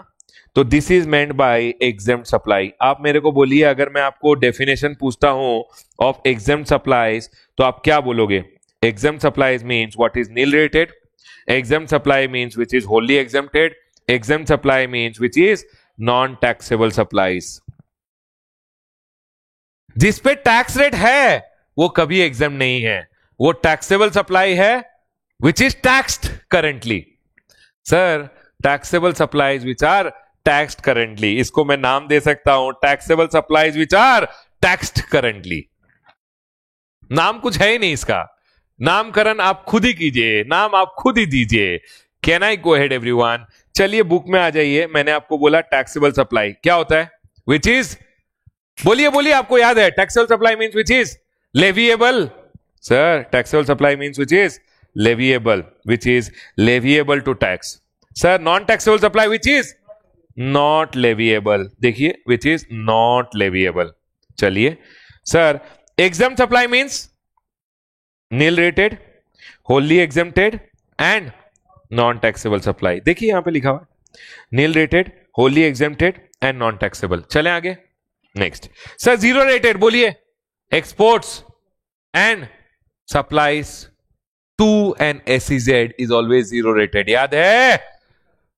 तो this is meant by exempt supply. आप मेरे को बोलिए, अगर मैं आपको डेफिनेशन पूछता हूं ऑफ एग्जाम सप्लाईज, तो आप क्या बोलोगे? Exempt supplies means what is nil rated, exempt supply means which is wholly exempted, exempt supply means which is non taxable supplies. जिस पे टैक्स रेट है वो कभी एग्जाम नहीं है, वो टैक्सेबल सप्लाई है which is taxed currently. Sir taxable supplies which are taxed currently, इसको मैं नाम दे सकता हूं taxable supplies which are taxed currently. नाम कुछ है ही नहीं इसका, नामकरण आप खुद ही कीजिए, नाम आप खुद ही दीजिए। Can I go head everyone? चलिए बुक में आ जाइए। मैंने आपको बोला टैक्सेबल सप्लाई क्या होता है, विच इज, बोलिए बोलिए, आपको याद है? Taxable supply means which is leviable. Sir taxable supply means which is leviable, which is leviable to tax. Sir non taxable supply which is not leviable, देखिए विच इज नॉट लेविएबल। चलिए sir, exempt supply means nil rated, wholly exempted and non taxable supply. देखिए यहां पे लिखा हुआ nil rated, wholly exempted and non taxable. चले आगे next. Sir zero rated बोलिए, exports and supplies to an SEZ is always zero rated. याद है?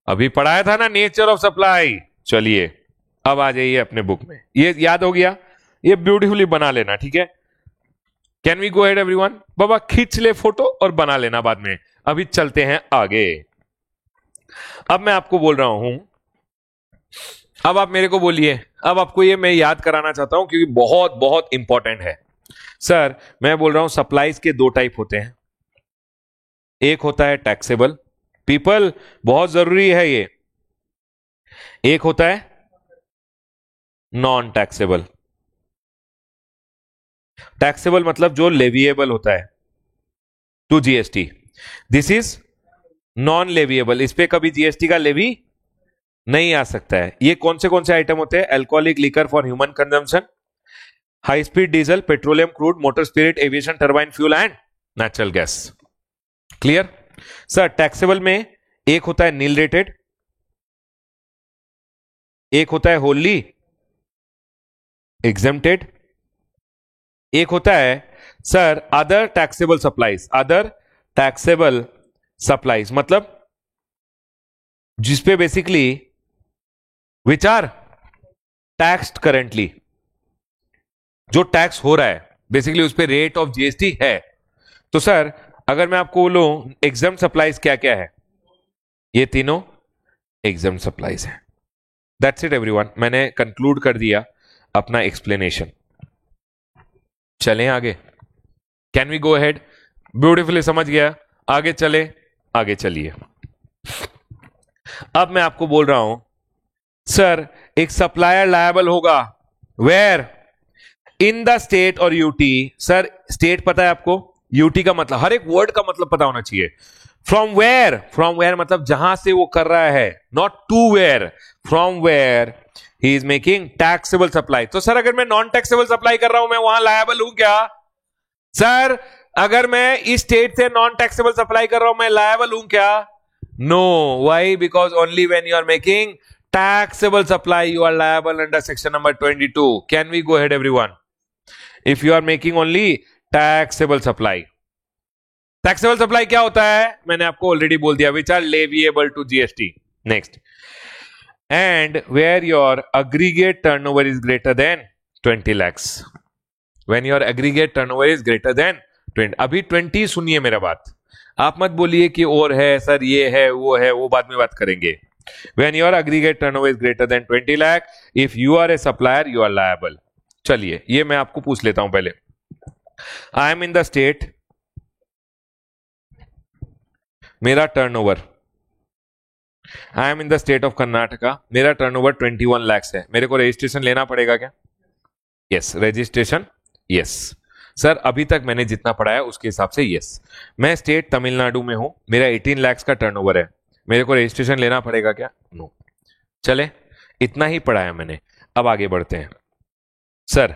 अभी पढ़ाया था ना नेचर ऑफ सप्लाई। चलिए अब आ जाइए अपने बुक में, ये याद हो गया, ये ब्यूटीफुली बना लेना, ठीक है? Can we go head everyone? बाबा खींच ले फोटो और बना लेना बाद में। अभी चलते हैं आगे। अब मैं आपको बोल रहा हूं, अब आप मेरे को बोलिए, अब आपको ये मैं याद कराना चाहता हूं क्योंकि बहुत बहुत इंपॉर्टेंट है। सर मैं बोल रहा हूं सप्लाईज के दो टाइप होते हैं, एक होता है टैक्सेबल, पीपल बहुत जरूरी है ये, एक होता है नॉन टैक्सेबल। टैक्सेबल मतलब जो लेविएबल होता है to GST, this is non leviable, इस पे कभी जीएसटी का लेवी नहीं आ सकता है। ये कौन से आइटम होते हैं? Alcoholic liquor for human consumption, high speed diesel, petroleum crude, motor spirit, aviation turbine fuel and natural gas. Clear? Sir taxable में एक होता है नील रेटेड, एक होता है होली एग्जेम्प्टेड, एक होता है sir other taxable supplies. Other taxable supplies मतलब जिसपे basically which are taxed currently, जो टैक्स हो रहा है बेसिकली उस पे रेट ऑफ जीएसटी है। तो सर अगर मैं आपको बोलूं एग्जाम सप्लाईज क्या क्या है, ये तीनों एग्जाम सप्लाईज है। दैट्स इट एवरीवन, मैंने कंक्लूड कर दिया अपना एक्सप्लेनेशन। चलें आगे, can we go ahead? Beautifully समझ गया, आगे चले, आगे चलिए। अब मैं आपको बोल रहा हूं सर एक सप्लायर लायबल होगा वेयर इन द स्टेट और यूटी। सर स्टेट पता है आपको, यूटी का मतलब हर एक वर्ड का मतलब पता होना चाहिए। फ्रॉम वेयर मतलब जहां से वो कर रहा है, not to where, from where he is making taxable supply. तो सर अगर मैं नॉन टैक्सेबल सप्लाई कर रहा हूं, मैं वहां लायबल हूं क्या? सर अगर मैं इस स्टेट से नॉन टैक्सेबल सप्लाई कर रहा हूं, मैं लायबल हूं क्या? No, why? Because only when you are making taxable supply you are liable under section number 22. Can we go ahead everyone? If you are making only taxable supply, taxable supply क्या होता है? मैंने आपको already बोल दिया, which are leviable to GST. Next, and where your aggregate turnover is greater than 20 lakhs. When your aggregate turnover is greater than 20, अभी 20 सुनिए मेरा बात, आप मत बोलिए कि और है सर, ये है वो बाद में बात करेंगे। When your aggregate turnover is greater than 20 lakh, if you are a supplier, you are liable. चलिए ये मैं आपको पूछ लेता हूं पहले। I am in the state, मेरा turnover, I am in the state of Karnataka, मेरा टर्नओवर 21 lakhs है। मेरे को रजिस्ट्रेशन लेना पड़ेगा क्या? Yes, registration, yes. सर अभी तक मैंने जितना पढ़ा है उसके हिसाब से यस। मैं स्टेट तमिलनाडु में हूं, मेरा 18 लाख का टर्नओवर है, मेरे को रजिस्ट्रेशन लेना पड़ेगा क्या? नो। चले, इतना ही पढ़ा है मैंने। अब आगे बढ़ते हैं। सर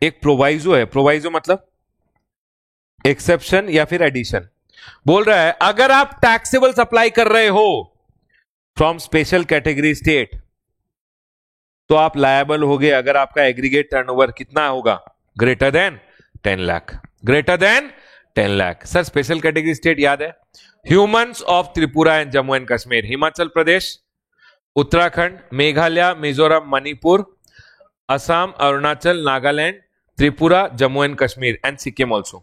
एक प्रोवाइजो है, प्रोवाइजो मतलब एक्सेप्शन या फिर एडिशन। बोल रहा है अगर आप टैक्सेबल सप्लाई कर रहे हो फ्रॉम स्पेशल कैटेगरी स्टेट तो आप लायबल होगे अगर आपका एग्रीगेट टर्नओवर कितना होगा? Greater than 10 lakh, greater than 10 lakh. Sir special category state याद है? Humans of Tripura and Jammu and Kashmir, Himachal Pradesh, Uttarakhand, Meghalaya, Mizoram, Manipur, Assam, Arunachal, Nagaland, Tripura, Jammu and Kashmir and Sikkim also.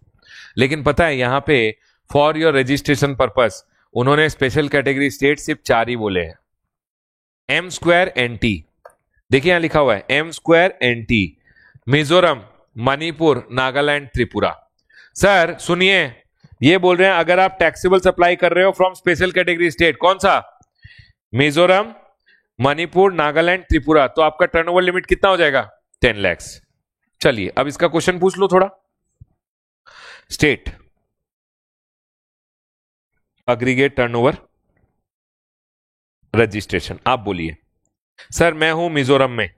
लेकिन पता है यहां पे फॉर योर रजिस्ट्रेशन पर्पस उन्होंने स्पेशल कैटेगरी स्टेट सिर्फ 4 ही बोले हैं। एम स्क्वायर एन टी, देखिए यहां लिखा हुआ है M square N T, Mizoram, Manipur, Nagaland, Tripura. Sir सुनिए, ये बोल रहे हैं अगर आप टैक्सेबल सप्लाई कर रहे हो फ्रॉम स्पेशल कैटेगरी स्टेट, कौन सा? मिजोरम, मणिपुर, नागालैंड, त्रिपुरा, तो आपका टर्नओवर लिमिट कितना हो जाएगा? 10 लाख। चलिए अब इसका क्वेश्चन पूछ लो थोड़ा। स्टेट एग्रीगेट टर्नओवर रजिस्ट्रेशन, आप बोलिए। सर मैं हूं मिजोरम में,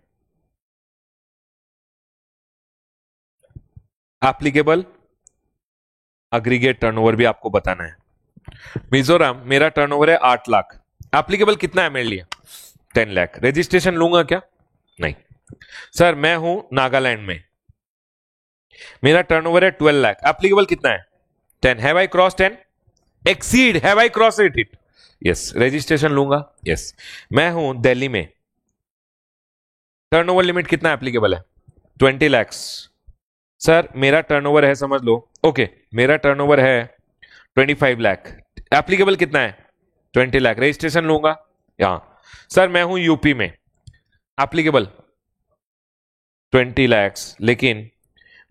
एप्लीकेबल एग्रीगेट टर्नओवर भी आपको बताना है। मिजोरम मेरा टर्नओवर है 8 लाख, एप्लीकेबल कितना है मेरे लिए? 10 लाख। रजिस्ट्रेशन लूंगा क्या? नहीं। सर मैं हूं नागालैंड में, मेरा टर्नओवर है 12 लाख, एप्लीकेबल कितना है? 10। Have I cross 10? Exceed, have I cross it? Yes. Registration लूंगा? यस। मैं हूं दिल्ली में, टर्नओवर लिमिट कितना एप्लीकेबल है? 20 लाख। सर मेरा टर्नओवर है, समझ लो, ओके, मेरा टर्नओवर है 25 लाख, एप्लीकेबल कितना है? 20 लाख। रजिस्ट्रेशन लूंगा? यहां। सर मैं हूं यूपी में, एप्लीकेबल 20 लाख, लेकिन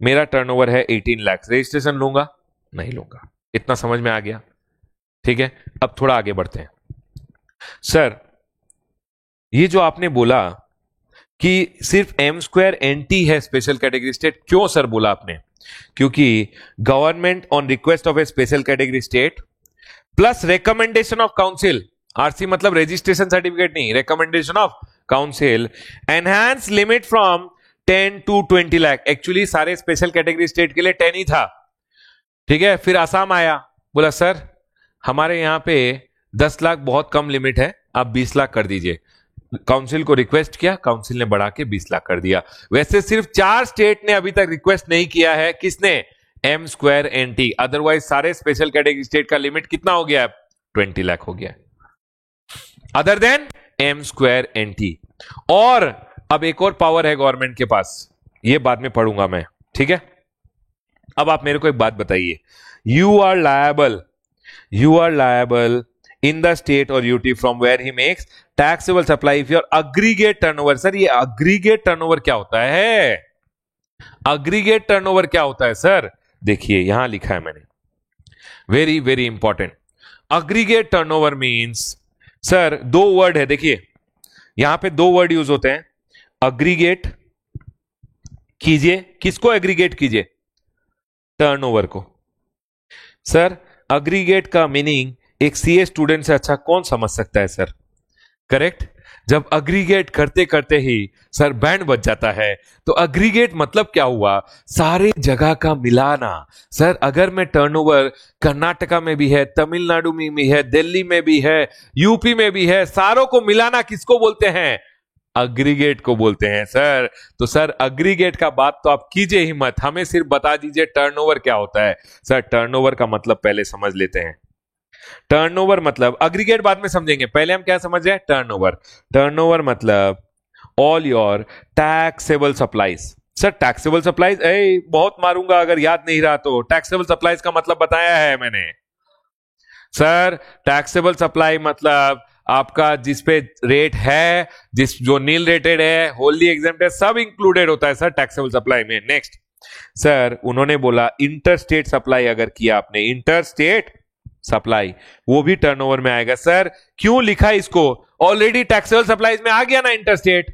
मेरा टर्नओवर है 18 लाख, रजिस्ट्रेशन लूंगा? नहीं लूंगा। इतना समझ में आ गया? ठीक है, अब थोड़ा आगे बढ़ते हैं। सर ये जो आपने बोला कि सिर्फ एम स्क्वायर एन टी है स्पेशल कैटेगरी स्टेट, क्यों सर बोला आपने? क्योंकि government on request of A special category state plus recommendation of council, RC मतलब रजिस्ट्रेशन सर्टिफिकेट नहीं, recommendation of council, enhance limit from 10 to 20 lakh. Actually सारे special category state के लिए 10 ही था, ठीक है। फिर आसाम आया, बोला सर हमारे यहां पे 10 लाख बहुत कम लिमिट है, आप 20 लाख कर दीजिए। काउंसिल को रिक्वेस्ट किया, काउंसिल ने बढ़ा के 20 लाख कर दिया। वैसे सिर्फ 4 स्टेट ने अभी तक रिक्वेस्ट नहीं किया है, किसने? M square N T. Otherwise सारे स्पेशल कैटेगरी स्टेट का लिमिट कितना हो गया? 20 लाख हो गया, other than M square N T. और अब एक और पावर है गवर्नमेंट के पास, ये बाद में पढ़ूंगा मैं, ठीक है। अब आप मेरे को एक बात बताइए, you are liable in the state or UT from where he makes taxable supply if your aggregate turnover। Sir ये aggregate turnover क्या होता है? aggregate turnover क्या होता है सर? देखिए यहां लिखा है मैंने, very very important. aggregate turnover means, sir 2 word है, देखिए यहां पे 2 वर्ड यूज होते हैं। aggregate कीजिए, किसको एग्रीगेट कीजिए? टर्नओवर को। सर aggregate का मीनिंग एक सीए स्टूडेंट से अच्छा कौन समझ सकता है सर? करेक्ट। जब अग्रीगेट करते करते ही सर बैंड बज जाता है, तो अग्रीगेट मतलब क्या हुआ? सारे जगह का मिलाना। सर अगर मैं टर्नओवर कर्नाटका में भी है, तमिलनाडु में भी है, दिल्ली में भी है, यूपी में भी है, सारों को मिलाना किसको बोलते हैं? अग्रीगेट को बोलते हैं सर। तो सर अग्रीगेट का बात तो आप कीजिए ही मत, हमें सिर्फ बता दीजिए टर्नओवर क्या होता है। सर टर्नओवर का मतलब पहले समझ लेते हैं। टर्नओवर मतलब, अग्रीगेट बाद में समझेंगे, पहले हम क्या समझ रहे हैं? टर्नओवर। टर्नओवर मतलब all your taxable supplies. Sir taxable supplies बहुत मारूंगा अगर याद नहीं रहा तो। टैक्सेबल सप्लाईज का मतलब बताया है मैंने। सर टैक्सेबल सप्लाई मतलब आपका जिस पे रेट है, जो नील रेटेड है, होली एग्जेम्प्ट है, सब इंक्लूडेड होता है सर टैक्सेबल सप्लाई में। नेक्स्ट सर उन्होंने बोला इंटर स्टेट सप्लाई अगर किया आपने, इंटर स्टेट सप्लाई, वो भी टर्नओवर में आएगा। सर क्यों लिखा इसको? ऑलरेडी टैक्सेबल सप्लाईज में आ गया ना इंटरस्टेट।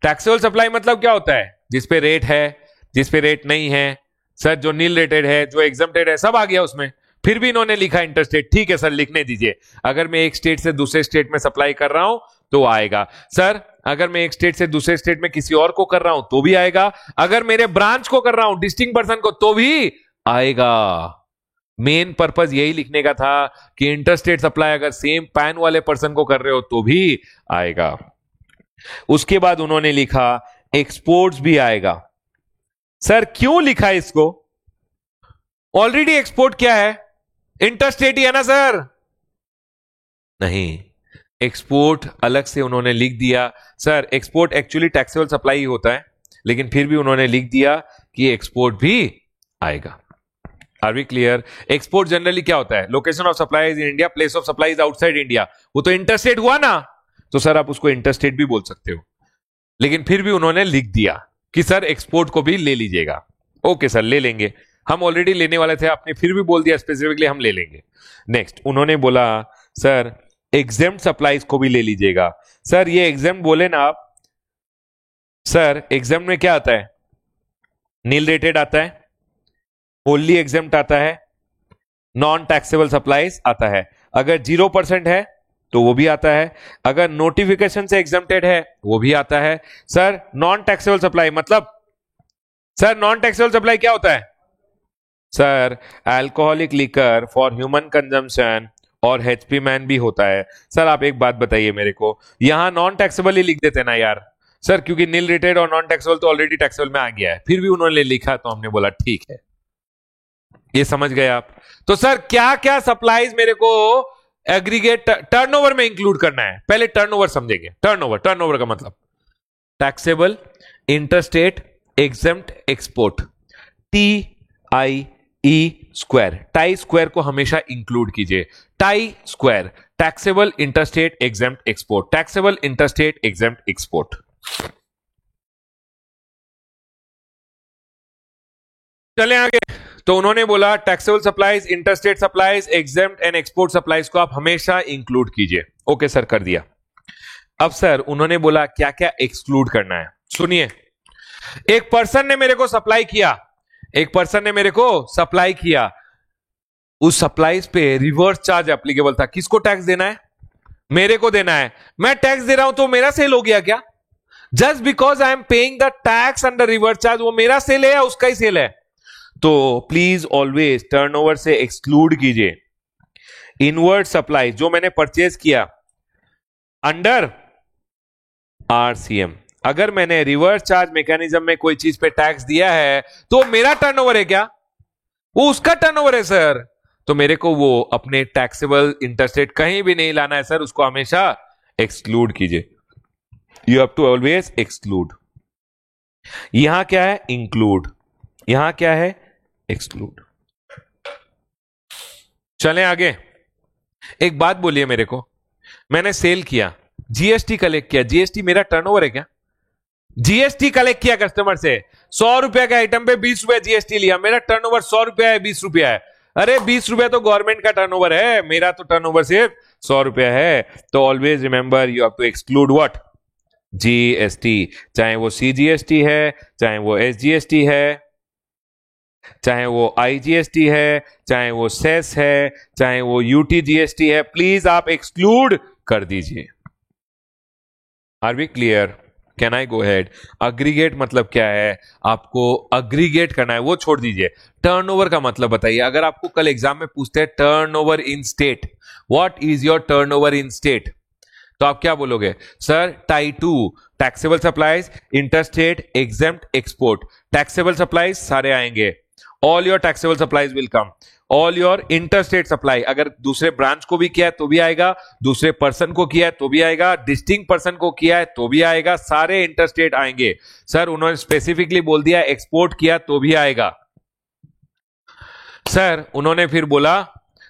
टैक्सेबल सप्लाई मतलब क्या होता है? जिस पे रेट है, जिस पे रेट नहीं है, सर जो नील रेटेड है, जो एग्जम्प्टेड है, सब आ गया उसमें, फिर भी इन्होंने लिखा इंटरस्टेट। ठीक है सर, लिखने दीजिए। अगर मैं एक स्टेट से दूसरे स्टेट में सप्लाई कर रहा हूं तो आएगा। सर अगर मैं एक स्टेट से दूसरे स्टेट में किसी और को कर रहा हूं तो भी आएगा। अगर मेरे ब्रांच को कर रहा हूं, डिस्टिंक्ट पर्सन को, तो भी आएगा। मेन पर्पस यही लिखने का था कि इंटरस्टेट सप्लाई अगर सेम पैन वाले पर्सन को कर रहे हो तो भी आएगा। उसके बाद उन्होंने लिखा एक्सपोर्ट्स भी आएगा। सर क्यों लिखा इसको? ऑलरेडी एक्सपोर्ट क्या है? इंटरस्टेट ही है ना सर। नहीं, एक्सपोर्ट अलग से उन्होंने लिख दिया। Sir export actually taxable supply ही होता है, लेकिन फिर भी उन्होंने लिख दिया कि एक्सपोर्ट भी आएगा। Are we clear? Export generally क्या होता है? Location of supply in India, place of supply is outside India. वो तो इंटरस्टेट हुआ ना, तो सर आप उसको इंटरस्टेट भी बोल सकते हो, लेकिन फिर भी उन्होंने लिख दिया कि सर एक्सपोर्ट को भी ले लीजिएगा। ओके सर, ले लेंगे, हम ऑलरेडी लेने वाले थे, आपने फिर भी बोल दिया स्पेसिफिकली हम ले लेंगे। नेक्स्ट उन्होंने बोला सर एग्जेम्प्ट सप्लाईज को भी ले लीजिएगा। सर ये एग्जेम्प्ट बोले ना आप, सर एग्जेम्प्ट में क्या आता है? नील रेटेड आता है, होली एग्जेम्प्ट आता है, नॉन टैक्सेबल सप्लाईज आता है। अगर 0% है तो वो भी आता है, अगर नोटिफिकेशन से एग्जेम्प्टेड है वो भी आता है। सर नॉन टैक्सेबल सप्लाई मतलब, सर नॉन टैक्सेबल सप्लाई क्या होता है? Sir alcoholic liquor for human consumption और एचपी मैन भी होता है। सर आप एक बात बताइए मेरे को, यहां नॉन टैक्सेबल ही लिख देते ना यार। सर क्योंकि नील रेटेड और नॉन टैक्सेबल तो ऑलरेडी टैक्सेबल में आ गया है, फिर भी उन्होंने लिखा तो हमने बोला ठीक है। ये समझ गए आप? तो सर क्या क्या सप्लाईज मेरे को एग्रीगेट टर्नओवर में इंक्लूड करना है? पहले टर्नओवर समझेंगे। टर्नओवर का मतलब taxable, interstate, exempt, export. TIE square, tie square को हमेशा इंक्लूड कीजिए। Tie square, taxable, interstate, exempt, export, taxable, interstate, exempt, export. चले आगे। तो उन्होंने बोला taxable supplies, interstate supplies, exempt and export supplies को आप हमेशा इंक्लूड कीजिए। ओके सर, कर दिया। अब सर उन्होंने बोला क्या क्या एक्सक्लूड करना है। सुनिए, एक पर्सन ने मेरे को सप्लाई किया, एक पर्सन ने मेरे को सप्लाई किया, उस सप्लाईज पे रिवर्स चार्ज एप्लीकेबल था। किसको टैक्स देना है? मेरे को देना है। मैं टैक्स दे रहा हूं तो मेरा सेल हो गया क्या? Just because I am paying the tax under reverse charge, वो मेरा सेल है या उसका ही सेल है? तो प्लीज ऑलवेज टर्नओवर से एक्सक्लूड कीजिए इनवर्ड सप्लाई जो मैंने परचेज किया अंडर RCM। अगर मैंने रिवर्स चार्ज मैकेनिज्म में कोई चीज पे टैक्स दिया है तो मेरा टर्नओवर है क्या? वो उसका टर्नओवर है सर। तो मेरे को वो अपने टैक्सेबल, इंटरस्टेट कहीं भी नहीं लाना है सर, उसको हमेशा एक्सक्लूड कीजिए। You have to always exclude. यहां क्या है? इंक्लूड। यहां क्या है? एक्सक्लूड। चलें आगे। एक बात बोलिए मेरे को, मैंने सेल किया, GST कलेक्ट किया, GST मेरा टर्नओवर है क्या? GST कलेक्ट किया कस्टमर से, 100 रुपए का आइटम पे 20 रुपए GST लिया, मेरा टर्नओवर 100 रुपया है, 20 रुपया है। अरे 20 रुपया तो गवर्नमेंट का टर्नओवर है, मेरा तो टर्नओवर सिर्फ 100 रुपया है। तो always remember you have to exclude what? GST। चाहे वो CGST है, चाहे वो SGST है, चाहे वो IGST है, चाहे वो सेस है, चाहे वो UTGST है, प्लीज आप एक्सक्लूड कर दीजिए। Are we clear? Can I go ahead? Aggregate मतलब क्या है? आपको अग्रीगेट करना है, वो छोड़ दीजिए। टर्नओवर का मतलब बताइए। अगर आपको कल एग्जाम में पूछते हैं turnover in state, what is your turnover in state, तो आप क्या बोलोगे? Sir tie 2, taxable supplies, interstate, exempt, export. Taxable supplies सारे आएंगे, all your taxable supplies will come. All your interstate supply, अगर दूसरे ब्रांच को भी किया है तो भी आएगा, दूसरे पर्सन को किया है तो भी आएगा, डिस्टिंक्ट पर्सन को किया है तो भी आएगा, सारे इंटरस्टेट आएंगे। सर उन्होंने स्पेसिफिकली बोल दिया एक्सपोर्ट किया तो भी आएगा। सर उन्होंने फिर बोला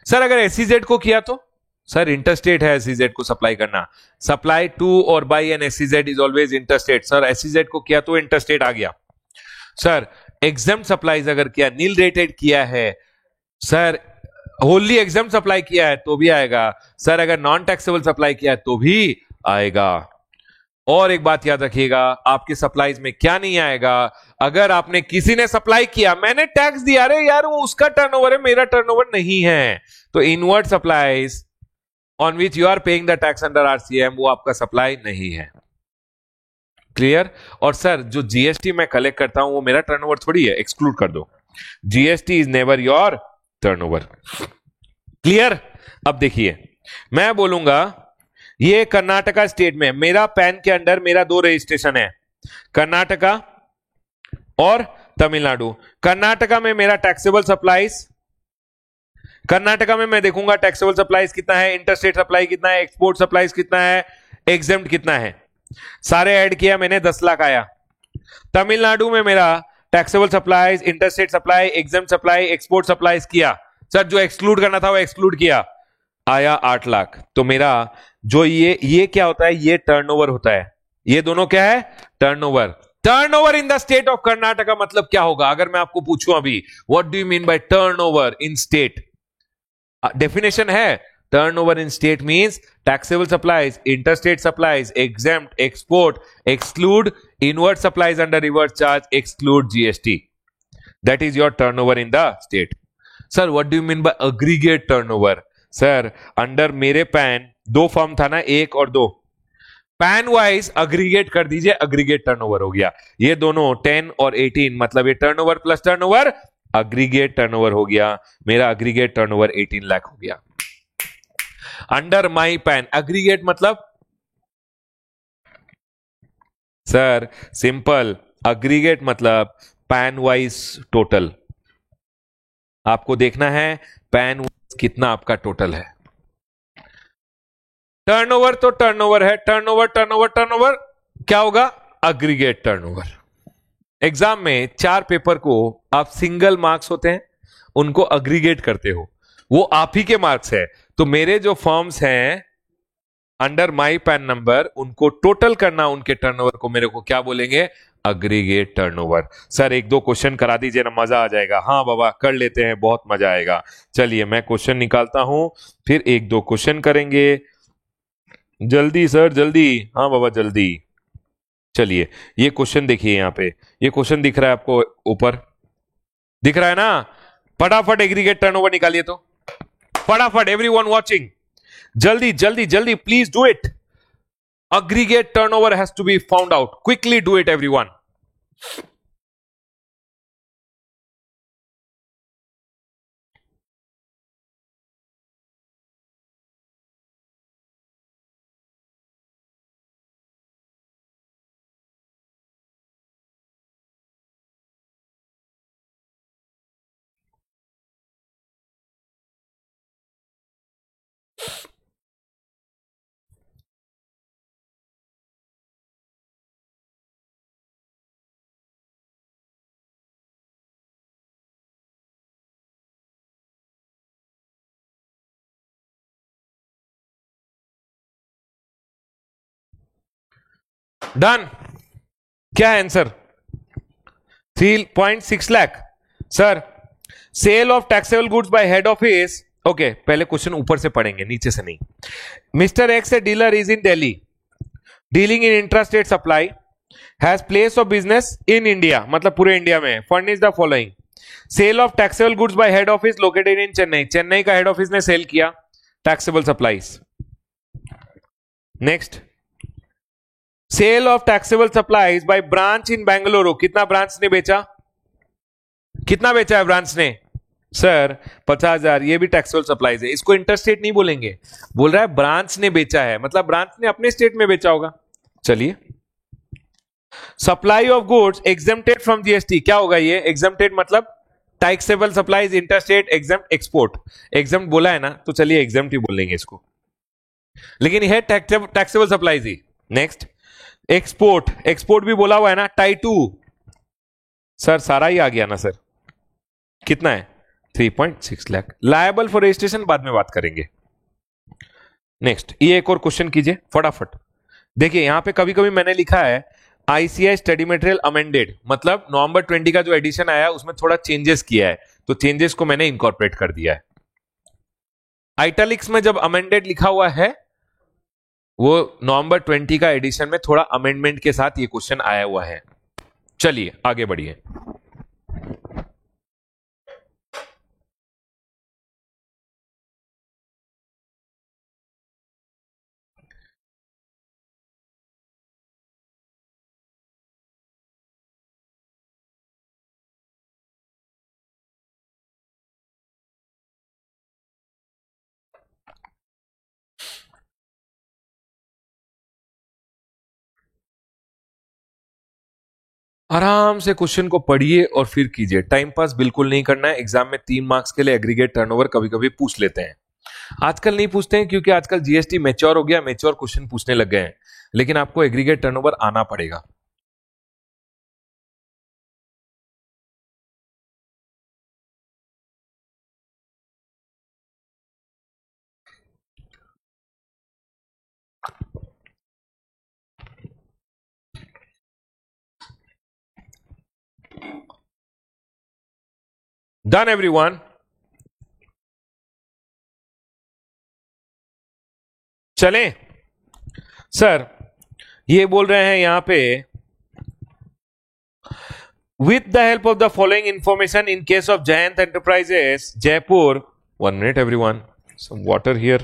सर अगर SEZ को किया तो? सर इंटरस्टेट है SEZ को सप्लाई करना, सप्लाई टू और by an SEZ is always interstate. Sir SEZ को किया तो इंटरस्टेट आ गया। सर एग्जेम्प्ट सप्लाईज अगर किया, नील रेटेड किया है, सर होली एग्जाम सप्लाई किया है तो भी आएगा। सर अगर नॉन टैक्सेबल सप्लाई किया है तो भी आएगा। और एक बात याद रखिएगा, आपके सप्लाईज में क्या नहीं आएगा, अगर आपने किसी ने सप्लाई किया, मैंने टैक्स दिया, अरे यार वो उसका टर्नओवर है, मेरा टर्नओवर नहीं है, तो inward supplies on which you are paying the tax under RCM, वो आपका सप्लाई नहीं है। क्लियर? और सर जो जीएसटी मैं कलेक्ट करता हूं वो मेरा टर्नओवर थोड़ी है, एक्सक्लूड कर दो, GST is never your turnover. Clear? अब देखिए मैं बोलूंगा ये कर्नाटका स्टेट में मेरा पैन के अंडर मेरा दो रजिस्ट्रेशन है, कर्नाटका और तमिलनाडु। कर्नाटका में मेरा टैक्सेबल सप्लाईज, कर्नाटका में मैं देखूंगा टैक्सेबल सप्लाईज कितना है, इंटरस्टेट सप्लाई कितना है, एक्सपोर्ट सप्लाईज कितना है, एग्जेम्प्ट कितना है, सारे ऐड किया मैंने, 10 लाख आया। तमिलनाडु में मेरा taxable supplies, interstate supply, exempt supply, export supplies किया, सर जो एक्सक्लूड करना था वो एक्सक्लूड किया, आया 8 लाख। तो मेरा जो ये क्या होता है, ये टर्नओवर होता है, ये दोनों क्या है, turnover. Turnover in the state of Karnataka मतलब क्या होगा, अगर मैं आपको पूछूं अभी what do you mean by turnover in state, definition है, turnover in state means taxable supplies, interstate supplies, exempt, export, exclude, inward supplies under reverse charge, exclude GST, that is your turnover in the state. Sir what do you mean by aggregate turnover, sir under मेरे PAN दो firm था ना, 1 और 2, pan wise aggregate कर दीजिए, aggregate turnover हो गया, ये दोनों 10 और 18 मतलब ये turnover plus turnover, aggregate turnover हो गया, मेरा अग्रीगेट टर्नओवर 18 लाख हो गया अंडर माई पैन। अग्रीगेट मतलब सर सिंपल, अग्रीगेट मतलब पैन वाइज टोटल, आपको देखना है पैन वाइज कितना आपका टोटल है। टर्नओवर तो टर्नओवर है, टर्नओवर टर्नओवर टर्नओवर क्या होगा, अग्रीगेट टर्नओवर। एग्जाम में 4 पेपर को आप सिंगल मार्क्स होते हैं उनको अग्रीगेट करते हो, वो आप ही के मार्क्स है, तो मेरे जो फर्म्स हैं अंडर माई पैन नंबर उनको टोटल करना, उनके टर्नओवर को मेरे को क्या बोलेंगे, अग्रीगेट टर्नओवर। सर 1-2 क्वेश्चन करा दीजिए ना, मजा आ जाएगा। हाँ बाबा कर लेते हैं, बहुत मजा आएगा। चलिए मैं क्वेश्चन निकालता हूं, फिर 1-2 क्वेश्चन करेंगे, जल्दी सर जल्दी, हाँ बाबा जल्दी। चलिए ये क्वेश्चन देखिए, यहां पे ये क्वेश्चन दिख रहा है आपको, ऊपर दिख रहा है ना, फटाफट एग्रीगेट टर्नओवर निकालिए, तो फटाफट एवरीवन वाचिंग, जल्दी जल्दी जल्दी please do it, aggregate turnover has to be found out, quickly do it everyone। Done, क्या है answer, 3.6 lakh. Sir sale of taxable goods by head office, okay पहले क्वेश्चन ऊपर से पढ़ेंगे नीचे से नहीं। Mister X a dealer is in Delhi, dealing in intrastate supply, has place of business in India, मतलब पूरे इंडिया में, furnish the following, sale of taxable goods by head office located in Chennai, Chennai का हेड ऑफिस ने sale किया taxable supplies. Next, sale of taxable supplies by branch in Bengaluru, कितना branch ने बेचा, कितना बेचा है ब्रांच ने, सर 50,000, ये भी टैक्सेबल सप्लाईज है, इसको इंटरस्टेट नहीं बोलेंगे, बोल रहा है ब्रांच ने बेचा है, मतलब ब्रांच ने अपने स्टेट में बेचा होगा। चलिए, supply of goods exempted from GST, क्या होगा ये, एग्जेम्प्टेड मतलब taxable supplies, interstate, exempt, export, exempt बोला है ना, तो चलिए एग्जेम्प्ट ही बोलेंगे इसको, लेकिन यह टैक्सेबल सप्लाईज ही। नेक्स्ट, एक्सपोर्ट, एक्सपोर्ट भी बोला हुआ है ना, टाई 2, सर सारा ही आ गया ना सर, कितना है 3.6 लाख। लायबल फॉर रजिस्ट्रेशन बाद में बात करेंगे। नेक्स्ट, ये एक और क्वेश्चन कीजिए फटाफट। देखिए यहां पे कभी कभी मैंने लिखा है आईसीआई स्टडी मटेरियल अमेंडेड, मतलब नवंबर 20 का जो एडिशन आया उसमें थोड़ा चेंजेस किया है, तो चेंजेस को मैंने इनकॉर्पोरेट कर दिया है। आइटैलिक्स में जब अमेंडेड लिखा हुआ है वो नवंबर 20 का एडिशन में थोड़ा अमेंडमेंट के साथ ये क्वेश्चन आया हुआ है। चलिए आगे बढ़िए। आराम से क्वेश्चन को पढ़िए और फिर कीजिए, टाइम पास बिल्कुल नहीं करना है। एग्जाम में 3 मार्क्स के लिए एग्रीगेट टर्नओवर कभी कभी पूछ लेते हैं, आजकल नहीं पूछते हैं क्योंकि आजकल जीएसटी मैच्योर हो गया, मैच्योर क्वेश्चन पूछने लग गए हैं, लेकिन आपको एग्रीगेट टर्नओवर आना पड़ेगा। Done everyone? चलें सर, ये बोल रहे हैं यहां पे, with the help of the following information in case of Jayant Enterprises Jaipur, 1 minute everyone, some water here.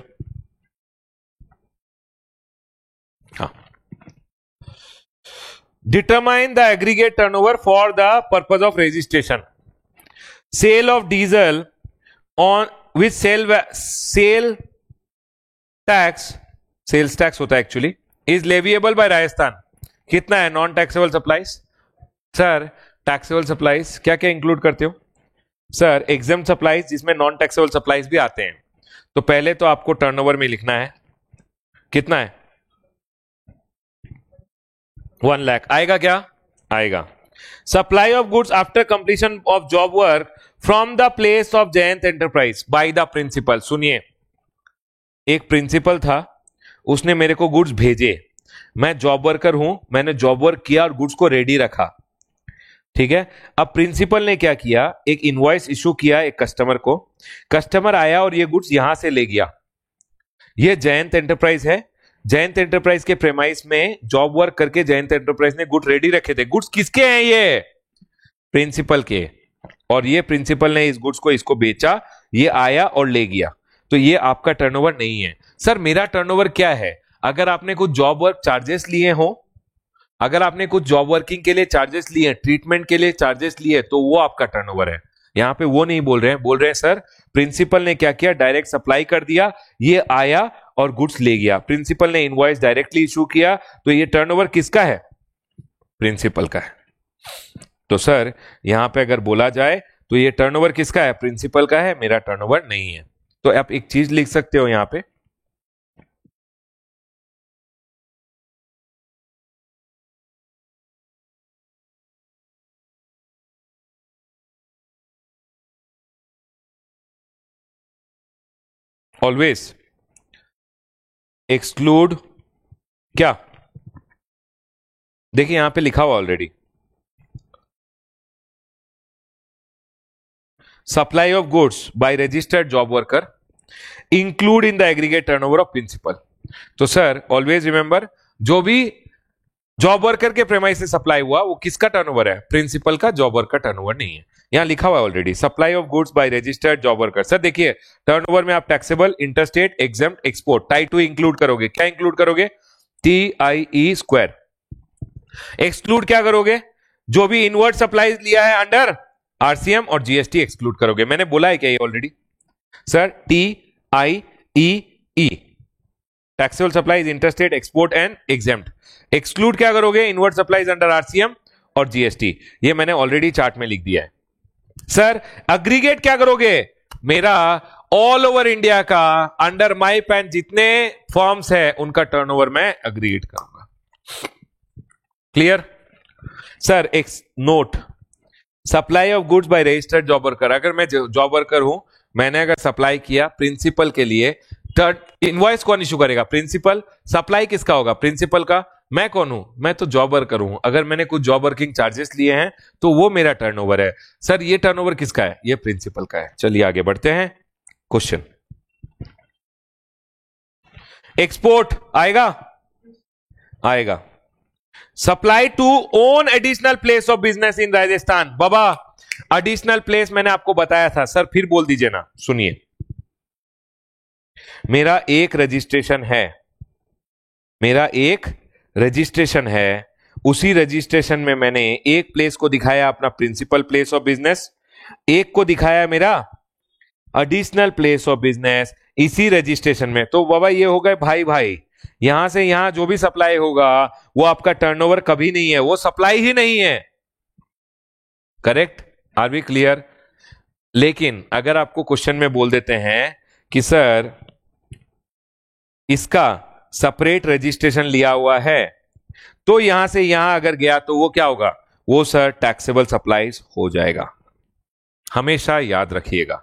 हाँ, determine the aggregate turnover for the purpose of registration. Sale of diesel on with sale tax, sales tax होता है actually, is leviable by Rajasthan. कितना है non taxable supplies? Sir taxable supplies क्या क्या include करते हो? Sir exam supplies जिसमें non taxable supplies भी आते हैं। तो पहले तो आपको टर्नओवर में लिखना है कितना है, 1 लाख आएगा क्या? आएगा। Supply of goods after completion of job work from the place of Jayant enterprise by the principal. सुनिए, एक प्रिंसिपल था, उसने मेरे को गुड्स भेजे, मैं जॉब वर्कर हूं, मैंने जॉब वर्क किया और गुड्स को रेडी रखा, ठीक है। अब प्रिंसिपल ने क्या किया, एक इनवॉइस इशू किया एक कस्टमर को, कस्टमर आया और ये गुड्स यहां से ले गया। ये जयंत एंटरप्राइज है, जयंत एंटरप्राइज के प्रेमाइस में जॉब वर्क करके जयंत एंटरप्राइज ने गुड रेडी रखे थे। गुड्स किसके हैं? ये प्रिंसिपल के, और ये प्रिंसिपल ने इस गुड्स को इसको बेचा, ये आया और ले गया, तो ये आपका टर्नओवर नहीं है। सर मेरा टर्नओवर क्या है? अगर आपने कुछ जॉब वर्क चार्जेस लिए हो, अगर आपने कुछ जॉब वर्किंग के लिए चार्जेस लिए, ट्रीटमेंट के लिए चार्जेस लिए, तो वो आपका टर्नओवर है। यहां पे वो नहीं बोल रहे हैं, बोल रहे हैं सर प्रिंसिपल ने क्या किया, डायरेक्ट सप्लाई कर दिया, ये आया और गुड्स ले गया। प्रिंसिपल ने इनवॉइस डायरेक्टली इशू किया, तो ये टर्नओवर किसका है? प्रिंसिपल का है। तो सर यहां पे अगर बोला जाए तो ये टर्नओवर किसका है? प्रिंसिपल का है, मेरा टर्नओवर नहीं है। तो आप एक चीज लिख सकते हो यहां पे, ऑलवेज एक्सक्लूड क्या, देखिए यहां पे लिखा हुआ already, supply of goods by registered job worker include in the aggregate turnover of principal. तो सर ऑलवेज रिमेंबर, जो भी जॉब वर्कर के प्रेमाइस से सप्लाई हुआ वो किसका टर्नओवर है? प्रिंसिपल का, जॉब वर्कर टर्नओवर नहीं है। यहां लिखा हुआ है already, supply of goods by registered job worker. Sir देखिए टर्नओवर में आप टैक्सेबल, इंटरस्टेट, एग्जेम्प्ट, एक्सपोर्ट, टाई टू इंक्लूड करोगे। क्या इंक्लूड करोगे? TIE square. एक्सक्लूड क्या करोगे? जो भी इनवर्ड सप्लाईज लिया है अंडर RCM और GST एक्सक्लूड करोगे। मैंने बोला है क्या ये already? Sir TIE, taxable supplies, interstate, export and exempt. Exclude क्या करोगे? इनवर्ड सप्लाईज अंडर RCM और GST। ये मैंने ऑलरेडी चार्ट में लिख दिया है। सर अग्रीगेट क्या करोगे? मेरा ऑल ओवर इंडिया का अंडर माई पैन जितने फर्म्स है उनका टर्नओवर मैं अग्रीगेट करूंगा। क्लियर? सर एक note, supply of goods by registered job worker, अगर मैं जॉब वर्कर हूं, मैंने अगर सप्लाई किया प्रिंसिपल के लिए, इनवॉइस कौन इशू करेगा? प्रिंसिपल। सप्लाई किसका होगा? प्रिंसिपल का। मैं कौन हूं? मैं तो जॉब वर्कर हूं। अगर मैंने कुछ जॉब वर्किंग चार्जेस लिए हैं तो वो मेरा टर्नओवर है। सर ये टर्नओवर किसका है? ये प्रिंसिपल का है। चलिए आगे बढ़ते हैं। क्वेश्चन, एक्सपोर्ट आएगा, आएगा। Supply to own additional place of business in Rajasthan. बाबा एडिशनल प्लेस मैंने आपको बताया था सर, फिर बोल दीजिए ना। सुनिए, मेरा एक रजिस्ट्रेशन है, मेरा एक रजिस्ट्रेशन है, उसी रजिस्ट्रेशन में मैंने एक प्लेस को दिखाया अपना प्रिंसिपल प्लेस ऑफ बिजनेस, एक को दिखाया मेरा एडिशनल प्लेस ऑफ बिजनेस इसी रजिस्ट्रेशन में। तो बाबा ये हो गए भाई भाई, यहां से यहां जो भी सप्लाई होगा वो आपका टर्नओवर कभी नहीं है, वो सप्लाई ही नहीं है। करेक्ट? Are we clear? लेकिन अगर आपको क्वेश्चन में बोल देते हैं कि सर इसका सेपरेट रजिस्ट्रेशन लिया हुआ है, तो यहां से यहां अगर गया तो वो क्या होगा? वो सर टैक्सेबल सप्लाईज हो जाएगा। हमेशा याद रखिएगा।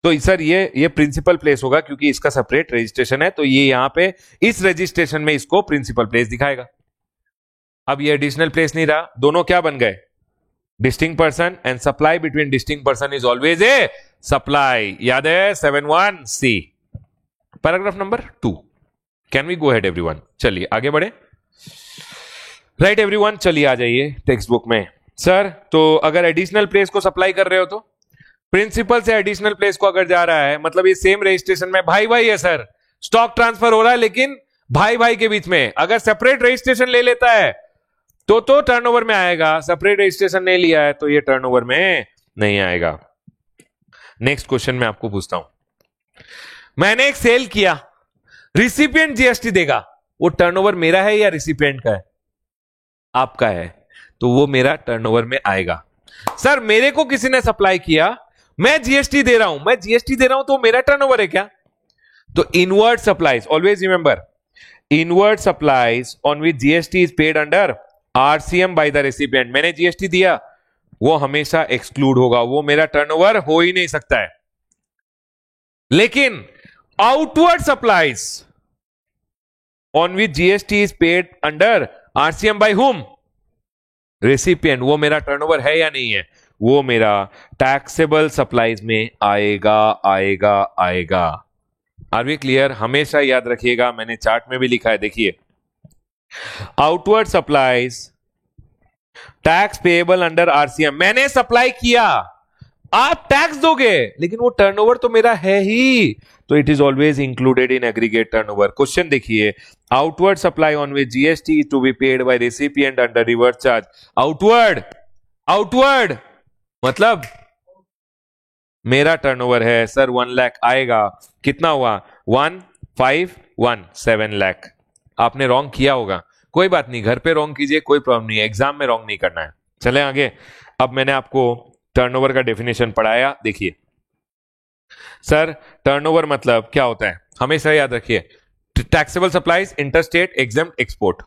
तो सर ये प्रिंसिपल प्लेस होगा क्योंकि इसका सेपरेट रजिस्ट्रेशन है, तो ये यहां पे इस रजिस्ट्रेशन में इसको प्रिंसिपल प्लेस दिखाएगा। अब ये एडिशनल प्लेस नहीं रहा, दोनों क्या बन गए? Distinct person, and supply between distinct person is always a supply. याद है 7(1)(c). Paragraph number 2। Can we go ahead everyone? चलिए आगे बढ़े। राइट एवरीवन, चलिए आ जाइए टेक्स्ट बुक में। सर तो अगर एडिशनल प्लेस को सप्लाई कर रहे हो तो प्रिंसिपल से एडिशनल प्लेस को अगर जा रहा है, मतलब ये सेम रजिस्ट्रेशन में भाई भाई है सर, स्टॉक ट्रांसफर हो रहा है लेकिन भाई भाई के बीच में। अगर सेपरेट रजिस्ट्रेशन ले लेता है तो टर्नओवर में आएगा, सेपरेट रजिस्ट्रेशन नहीं लिया है तो ये टर्नओवर में नहीं आएगा। नेक्स्ट क्वेश्चन मैं आपको पूछता हूं, मैंने एक सेल किया, रिसिपिएंट जीएसटी देगा, वो टर्नओवर मेरा है या रिसिपिएंट का है? आपका है, तो वो मेरा टर्नओवर में आएगा। सर मेरे को किसी ने सप्लाई किया, मैं जीएसटी दे रहा हूं, मैं जीएसटी दे रहा हूं तो मेरा टर्नओवर है क्या? तो inward supplies, always remember, inward supplies on which GST is paid under RCM by the recipient. मैंने जीएसटी दिया, वो हमेशा एक्सक्लूड होगा, वो मेरा टर्नओवर हो ही नहीं सकता है। लेकिन outward supplies on which GST is paid under RCM by whom? Recipient, वो मेरा टर्नओवर है या नहीं है? वो मेरा टैक्सेबल सप्लाईज में आएगा, आएगा, आएगा। Are we clear? हमेशा याद रखिएगा, मैंने चार्ट में भी लिखा है, देखिए। Outward supplies tax payable under RCM, मैंने सप्लाई किया, आप टैक्स दोगे, लेकिन वो टर्नओवर तो मेरा है ही, तो it is always included in aggregate turnover. Question देखिए, outward supply on which GST to be paid by recipient under reverse charge. Outward, outward मतलब मेरा टर्नओवर है सर 1 लाख आएगा, कितना हुआ? 1,5,1 7 लाख। आपने रॉन्ग किया होगा, कोई बात नहीं, घर पे रॉन्ग कीजिए, कोई प्रॉब्लम नहीं है, एग्जाम में रॉन्ग नहीं करना है। चलें आगे। अब मैंने आपको टर्नओवर का डेफिनेशन पढ़ाया, देखिए सर टर्नओवर मतलब क्या होता है, हमेशा याद रखिए, taxable supplies, interstate, exempt, export.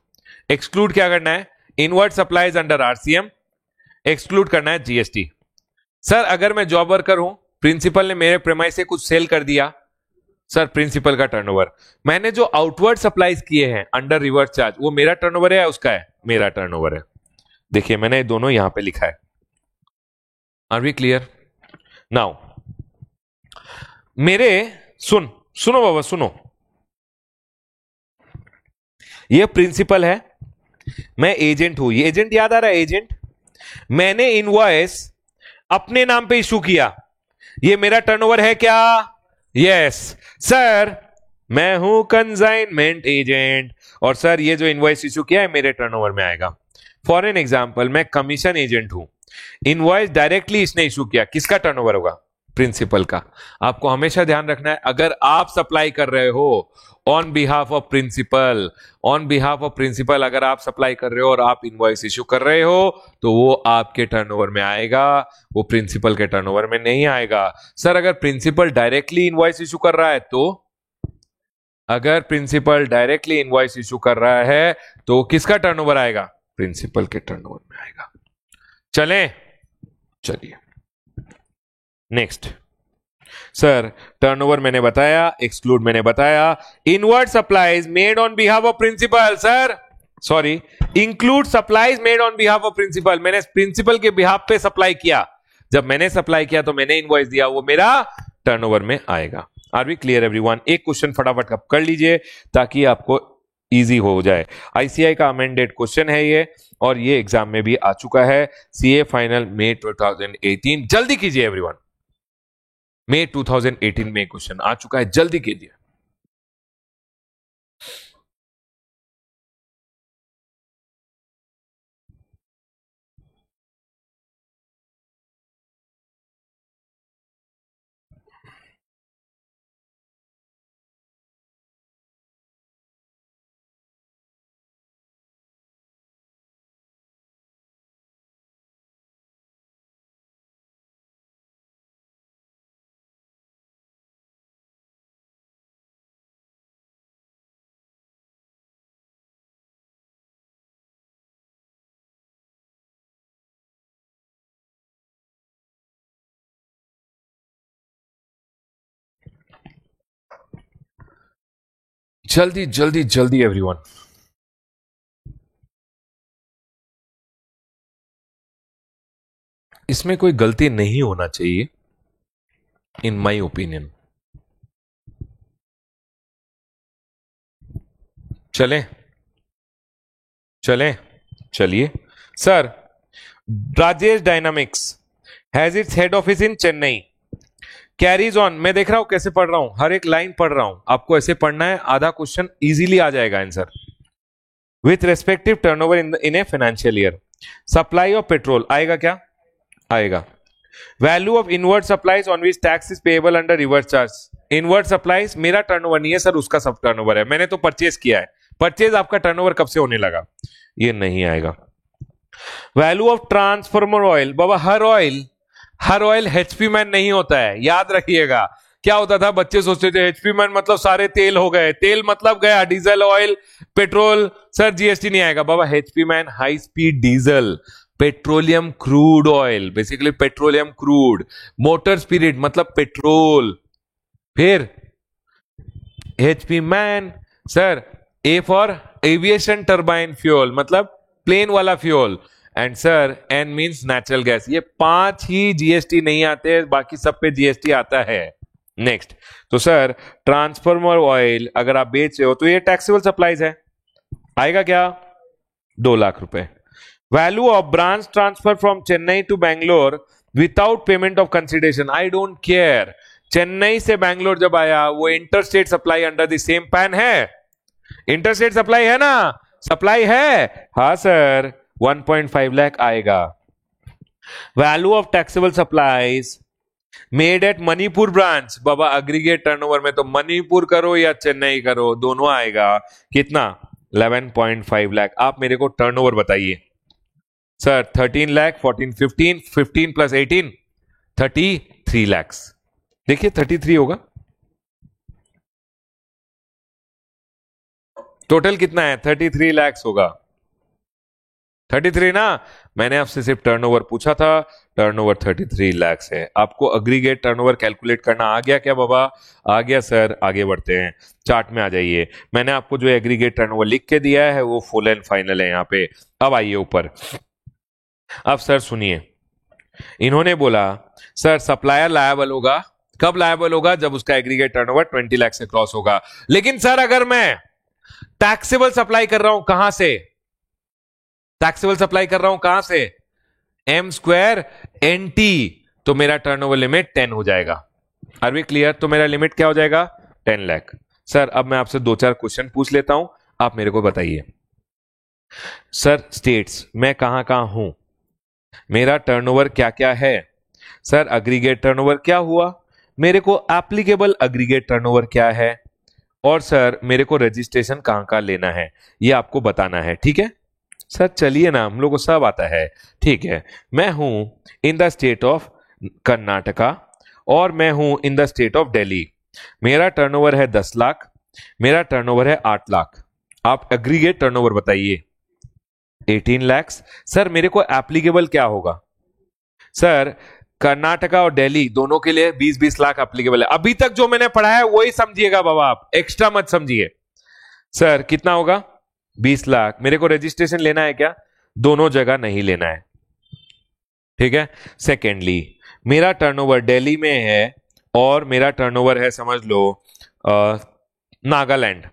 Exclude क्या करना है? Inward supplies under RCM, exclude करना है जीएसटी। सर अगर मैं जॉब वर्कर हूं, प्रिंसिपल ने मेरे प्रेमाइस से कुछ सेल कर दिया, सर प्रिंसिपल का टर्नओवर। मैंने जो आउटवर्ड सप्लाईज किए हैं अंडर रिवर्स चार्ज, वो मेरा टर्नओवर है या उसका है? मेरा टर्नओवर है। देखिए मैंने दोनों यहां पे लिखा है। Are we clear? नाउ मेरे सुनो बाबा सुनो, ये प्रिंसिपल है, मैं एजेंट हूं, ये एजेंट याद आ रहा है? एजेंट, मैंने इनवॉइस अपने नाम पे इशू किया, ये मेरा टर्नओवर है क्या? यस सर, मैं हूं कंसाइनमेंट एजेंट, और सर ये जो इनवॉइस इशू किया है मेरे टर्नओवर में आएगा। फॉर एन एग्जांपल, मैं कमीशन एजेंट हूं, इनवॉइस डायरेक्टली इसने इशू किया, किसका टर्नओवर होगा? प्रिंसिपल का। आपको हमेशा ध्यान रखना है, अगर आप सप्लाई कर रहे हो on behalf of principal, on behalf of principal अगर आप सप्लाई कर रहे हो और आप इनवॉइस इशू कर रहे हो, तो वो आपके टर्नओवर में आएगा, वो प्रिंसिपल के टर्नओवर में नहीं आएगा। सर अगर प्रिंसिपल डायरेक्टली इनवॉइस इशू कर रहा है तो, अगर प्रिंसिपल डायरेक्टली इनवॉइस इशू कर रहा है तो किसका टर्नओवर आएगा? प्रिंसिपल के टर्नओवर में आएगा। चलिए नेक्स्ट। सर टर्नओवर मैंने बताया, एक्सक्लूड मैंने बताया, inward supplies made on behalf of principal, sir sorry, include supplies made on behalf of principal, मैंने प्रिंसिपल के बिहाफ पे सप्लाई किया, जब मैंने सप्लाई किया तो मैंने इनवॉइस दिया, वो मेरा टर्नओवर में आएगा। Are we clear everyone? एक क्वेश्चन फटाफट कर लीजिए ताकि आपको इजी हो जाए। आईसीआई का अमेंडेड क्वेश्चन है ये, और ये एग्जाम में भी आ चुका है। सीए फाइनल मई 2018, जल्दी कीजिए एवरीवन। मई 2018 में क्वेश्चन आ चुका है, जल्दी कीजिए। जल्दी जल्दी जल्दी एवरीवन। इसमें कोई गलती नहीं होना चाहिए इन माय ओपिनियन। चलें चलें चलिए sir. Rajesh dynamics has its head office in Chennai. Carries on. मैं देख रहा हूं कैसे पढ़ रहा हूं, हर एक लाइन पढ़ रहा हूं, आपको ऐसे पढ़ना है, आधा क्वेश्चन इजीली आ जाएगा answer. With respective turnover in a financial year. Supply of petrol आएगा क्या? आएगा। Value of invert supplies on which tax is payable under reverse charge. Invert supplies मेरा टर्नओवर नहीं है सर, उसका सब टर्नओवर है, मैंने तो परचेज किया है। परचेज आपका टर्नओवर कब से होने लगा? ये नहीं आएगा। Value of transformer oil, Baba her oil HP man नहीं होता है, याद रखिएगा। क्या होता था, बच्चे सोचते थे एचपी मैन मतलब सारे तेल हो गए, तेल मतलब गया diesel oil petrol, sir GST नहीं आएगा। बाबा HP man high speed diesel, petroleum crude oil, basically petroleum crude, motor spirit मतलब पेट्रोल, फिर HP man sir A for aviation turbine fuel मतलब प्लेन वाला fuel, and sir N means natural gas. ये 5 ही GST नहीं आते, बाकी सब पे जीएसटी आता है। नेक्स्ट, तो सर ट्रांसफॉर्मर ऑयल अगर आप बेच रहे हो तो ये टैक्सेबल सप्लाईज है, आएगा क्या? 2 लाख रुपए। Value of branch transfer from Chennai to Bangalore without payment of consideration. I don't care, Chennai से बैंगलोर जब आया वो interstate supply under the same PAN है, इंटरस्टेट सप्लाई है ना, सप्लाई है, हाँ सर 1.5 लाख आएगा। Value of taxable supplies made at Manipur branch, बाबा एग्रीगेट टर्नओवर में तो मणिपुर करो या चेन्नई करो दोनों आएगा, कितना? 11.5 लाख। आप मेरे को टर्नओवर बताइए सर। 13 लाख, 14, 15 प्लस 18 33 लाख। देखिए 33 होगा, टोटल कितना है? 33 लाख होगा। 33 ना, मैंने आपसे सिर्फ टर्नओवर पूछा था, टर्नओवर 33 लाख है। आपको एग्रीगेट टर्नओवर कैलकुलेट करना आ गया क्या बाबा? आ गया सर। आगे बढ़ते हैं, चार्ट में आ जाइए। मैंने आपको जो एग्रीगेट टर्नओवर लिख के दिया है वो फुल एंड फाइनल है यहाँ पे। अब आइए ऊपर। अब सर सुनिए, इन्होंने बोला सर सप्लायर लायबल होगा, कब लायबल होगा? जब उसका एग्रीगेट टर्नओवर 20 लाख से क्रॉस होगा। लेकिन सर अगर मैं टैक्सेबल सप्लाई कर रहा हूं, कहां से टैक्सेबल सप्लाई कर रहा हूं? कहां से? एम स्क्वायर एन टी, तो मेरा टर्नओवर लिमिट 10 हो जाएगा। Are we clear? तो मेरा लिमिट क्या हो जाएगा? 10 लाख। सर अब मैं आपसे 2-4 क्वेश्चन पूछ लेता हूं, आप मेरे को बताइए। सर स्टेट्स मैं कहां कहां हूं, मेरा टर्नओवर क्या क्या है? सर एग्रीगेट टर्नओवर क्या हुआ, मेरे को एप्लीकेबल एग्रीगेट टर्नओवर क्या है, और सर मेरे को रजिस्ट्रेशन कहां कहां लेना है, ये आपको बताना है। ठीक है सर, चलिए ना, हम लोग को सब आता है। ठीक है, मैं हूं in the state of Karnataka और मैं हूं in the state of Delhi. मेरा टर्नओवर है 10 लाख, मेरा टर्नओवर है 8 लाख। आप एग्रीगेट टर्नओवर बताइए। 18 लाख। सर मेरे को एप्लीकेबल क्या होगा? सर कर्नाटका और दिल्ली दोनों के लिए 20-20 लाख एप्लीकेबल है। अभी तक जो मैंने पढ़ा है वही समझिएगा बाबा, आप एक्स्ट्रा मत समझिए। सर कितना होगा? 20 लाख। मेरे को रजिस्ट्रेशन लेना है क्या? दोनों जगह नहीं लेना है। ठीक है। सेकेंडली मेरा टर्नओवर दिल्ली में है और मेरा टर्नओवर है समझ लो नागालैंड।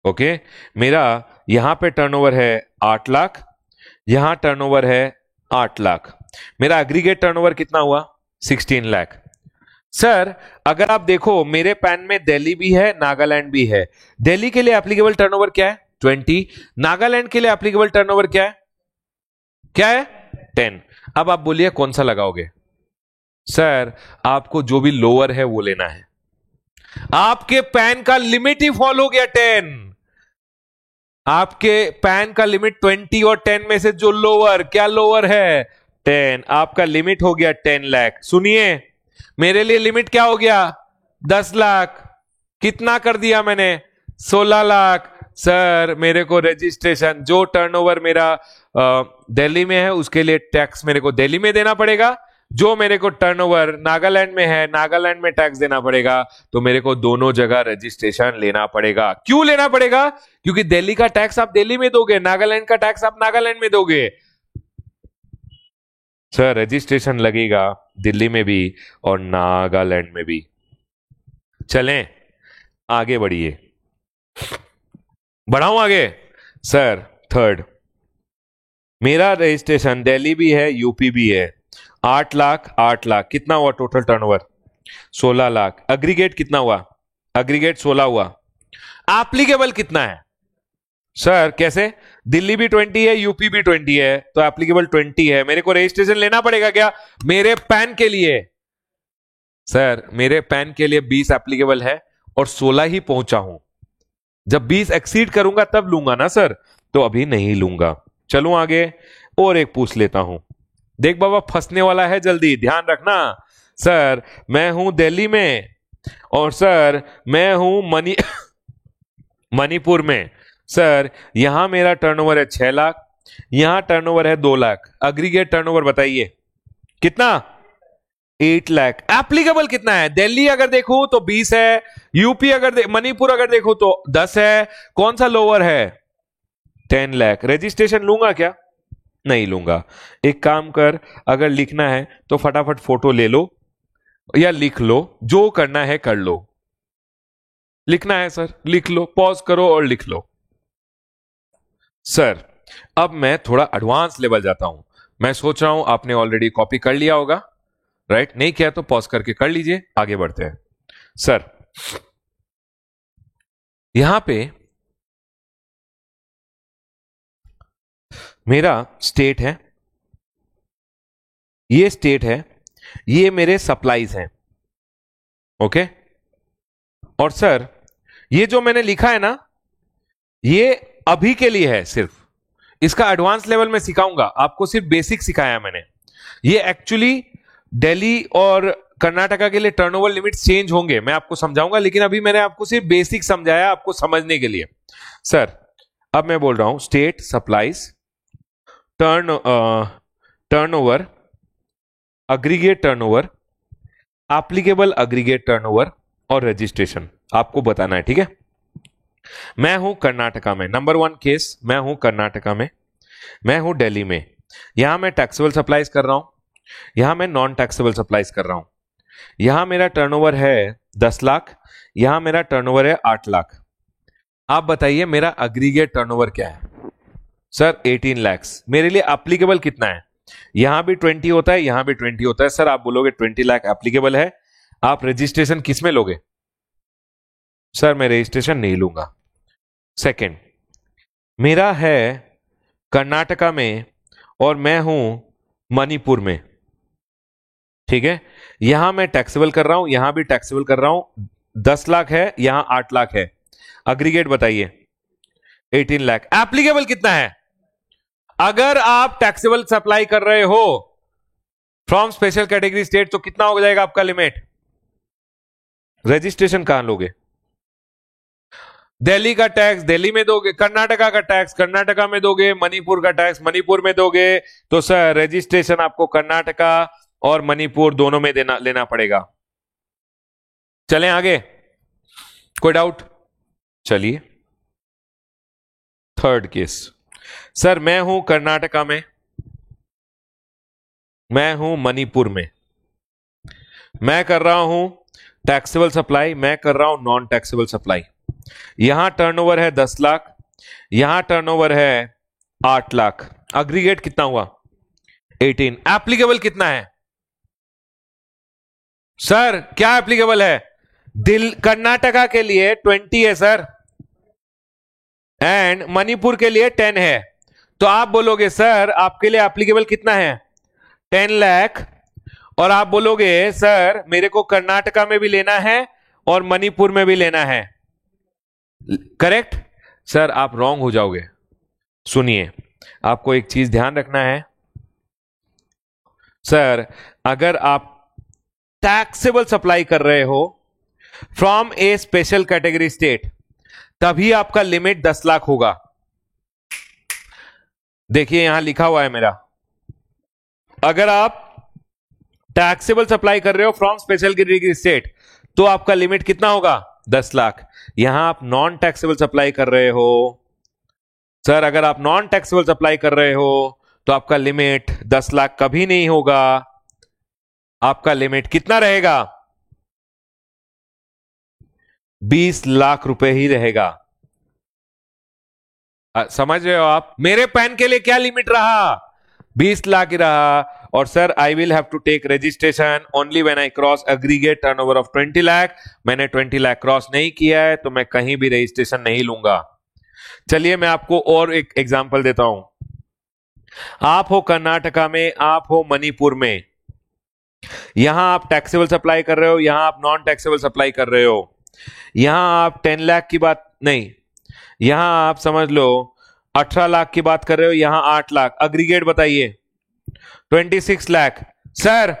ओके, मेरा यहां पे टर्नओवर है 8 लाख, यहां टर्नओवर है 8 लाख। मेरा एग्रीगेट टर्नओवर कितना हुआ? 16 लाख। सर अगर आप देखो मेरे पैन में दिल्ली भी है, नागालैंड भी है। दिल्ली के लिए एप्लीकेबल टर्नओवर क्या है? 20। नागालैंड के लिए एप्लीकेबल टर्नओवर क्या है? क्या है? 10। अब आप बोलिए कौन सा लगाओगे? सर आपको जो भी लोअर है वो लेना है। आपके पैन का लिमिट ही फॉल हो गया 10। आपके पैन का लिमिट 20 और 10 में से जो लोअर, क्या लोअर है? 10। आपका लिमिट हो गया 10 लाख। सुनिए मेरे लिए लिमिट क्या हो गया? 10 लाख। कितना कर दिया मैंने? 16 लाख। सर मेरे को रजिस्ट्रेशन, जो टर्नओवर मेरा दिल्ली में है उसके लिए टैक्स मेरे को दिल्ली में देना पड़ेगा, जो मेरे को टर्नओवर नागालैंड में है नागालैंड में टैक्स देना पड़ेगा। तो मेरे को दोनों जगह रजिस्ट्रेशन लेना पड़ेगा। क्यों लेना पड़ेगा? क्योंकि दिल्ली का टैक्स आप दिल्ली में दोगे, नागालैंड का टैक्स आप नागालैंड में दोगे। सर रजिस्ट्रेशन लगेगा दिल्ली में भी और नागालैंड में भी। चलें आगे बढ़िए, बढ़ाऊं आगे? सर थर्ड, मेरा रजिस्ट्रेशन दिल्ली भी है यूपी भी है। 8 लाख 8 लाख, कितना हुआ टोटल टर्नओवर? 16 लाख। एग्रीगेट कितना हुआ? एग्रीगेट 16 हुआ। एप्लीकेबल कितना है? सर कैसे? दिल्ली भी 20 है यूपी भी 20 है, तो एप्लीकेबल 20 है। मेरे को रजिस्ट्रेशन लेना पड़ेगा क्या मेरे पैन के लिए? सर मेरे पैन के लिए 20 एप्लीकेबल है और 16 ही पहुंचा हूं। जब 20 एक्सीड करूंगा तब लूंगा ना सर, तो अभी नहीं लूंगा। चलूं आगे और एक पूछ लेता हूं। देख बाबा फंसने वाला है, जल्दी ध्यान रखना। सर मैं हूं दिल्ली में और सर मैं हूं मणिपुर में। सर यहां मेरा टर्नओवर है 6 लाख, यहां टर्नओवर है 2 लाख। एग्रीगेट टर्नओवर बताइए कितना? 8 लाख। एप्लीकेबल कितना है? दिल्ली अगर देखूं तो 20 है, यूपी अगर मणिपुर अगर देखूं तो 10 है। कौन सा लोअर है? 10 लाख। रजिस्ट्रेशन लूंगा क्या? नहीं लूंगा। एक काम कर, अगर लिखना है तो फटाफट फोटो ले लो या लिख लो, जो करना है कर लो। लिखना है सर लिख लो, पॉज करो और लिख लो। सर अब मैं थोड़ा एडवांस लेवल जाता हूं। मैं सोच रहा हूं आपने ऑलरेडी कॉपी कर लिया होगा, राइट? नहीं किया तो पॉज करके कर लीजिए, आगे बढ़ते हैं। सर यहां पे मेरा स्टेट है, ये स्टेट है, ये मेरे सप्लाईज हैं। ओके, और सर ये जो मैंने लिखा है ना, ये अभी के लिए है सिर्फ। इसका एडवांस लेवल में सिखाऊंगा आपको, सिर्फ बेसिक सिखाया मैंने। ये एक्चुअली दिल्ली और कर्नाटका के लिए टर्नओवर लिमिट चेंज होंगे, मैं आपको समझाऊंगा, लेकिन अभी मैंने आपको सिर्फ बेसिक समझाया आपको समझने के लिए। सर अब मैं बोल रहा हूं state supplies turnover, aggregate turnover, applicable aggregate turnover और रजिस्ट्रेशन आपको बताना है, ठीक है? मैं हूं कर्नाटका में, नंबर 1 केस, मैं हूं कर्नाटका में, मैं हूं दिल्ली में। यहां मैं टैक्सेबल सप्लाईज कर रहा हूं, यहां मैं नॉन टैक्सेबल सप्लाईज कर रहा हूं। यहां मेरा टर्नओवर है 10 लाख, यहां मेरा टर्नओवर है 8 लाख। आप बताइए मेरा एग्रीगेट टर्नओवर क्या है? सर 18 लैक्स। मेरे लिए एप्लीकेबल कितना है? यहां भी 20 होता है, यहां भी 20 होता है। सर आप बोलोगे 20 लाख एप्लीकेबल है, आप रजिस्ट्रेशन किस में लोगे? सर मैं रजिस्ट्रेशन नहीं लूंगा। सेकंड, मेरा है कर्नाटका में और मैं हूं मणिपुर में, ठीक है? यहां मैं टैक्सेबल कर रहा हूं, यहां भी टैक्सेबल कर रहा हूं। 10 लाख है, यहां 8 लाख है। एग्रीगेट बताइए 18 लाख। एप्लीकेबल कितना है? अगर आप टैक्सेबल सप्लाई कर रहे हो फ्रॉम स्पेशल कैटेगरी स्टेट तो कितना हो जाएगा आपका लिमिट? रजिस्ट्रेशन कहां लोगे? दिल्ली का टैक्स दिल्ली में दोगे, कर्नाटका का टैक्स कर्नाटका में दोगे, मणिपुर का टैक्स मणिपुर में दोगे। तो सर रजिस्ट्रेशन आपको कर्नाटका और मणिपुर दोनों में देना लेना पड़ेगा। चलें आगे, कोई डाउट? चलिए थर्ड केस। सर मैं हूं कर्नाटका में, मैं हूं मणिपुर में। मैं कर रहा हूं टैक्सेबल सप्लाई, मैं कर रहा हूं नॉन टैक्सेबल सप्लाई। यहां टर्नओवर है 10 लाख, यहां टर्नओवर है 8 लाख, अग्रीगेट कितना हुआ 18। एप्लीकेबल कितना है सर, क्या एप्लीकेबल है? कर्नाटका के लिए 20 है सर, एंड मणिपुर के लिए 10 है। तो आप बोलोगे सर आपके लिए एप्लीकेबल कितना है 10 लाख, और आप बोलोगे सर मेरे को कर्नाटका में भी लेना है और मणिपुर में भी लेना है। करेक्ट सर, आप रॉन्ग हो जाओगे। सुनिए, आपको एक चीज ध्यान रखना है सर, अगर आप टैक्सेबल सप्लाई कर रहे हो from A special category state, तभी आपका लिमिट 10 लाख होगा। देखिए यहां लिखा हुआ है मेरा, अगर आप टैक्सेबल सप्लाई कर रहे हो फ्रॉम स्पेशल कैटेगरी स्टेट तो आपका लिमिट कितना होगा 10 लाख। यहां आप नॉन टैक्सेबल सप्लाई कर रहे हो सर, अगर आप नॉन टैक्सेबल सप्लाई कर रहे हो तो आपका लिमिट 10 लाख कभी नहीं होगा। आपका लिमिट कितना रहेगा 20 लाख रुपए ही रहेगा। समझ रहे हो आप? मेरे पैन के लिए क्या लिमिट रहा 20 लाख ही रहा। और sir I will have to take registration only when I cross aggregate turnover of 20 lakh. मैंने 20 लाख क्रॉस नहीं किया है तो मैं कहीं भी रजिस्ट्रेशन नहीं लूंगा। चलिए मैं आपको और एक एग्जांपल देता हूं। आप हो कर्नाटका में, आप हो मणिपुर में, यहां आप टैक्सेबल सप्लाई कर रहे हो, यहां आप नॉन टैक्सेबल सप्लाई कर रहे हो। यहां आप 10 लाख की बात नहीं, यहां आप समझ लो 18 लाख की बात कर रहे हो, यहां 8 लाख। अग्रीगेट बताइए 26 लाख। सर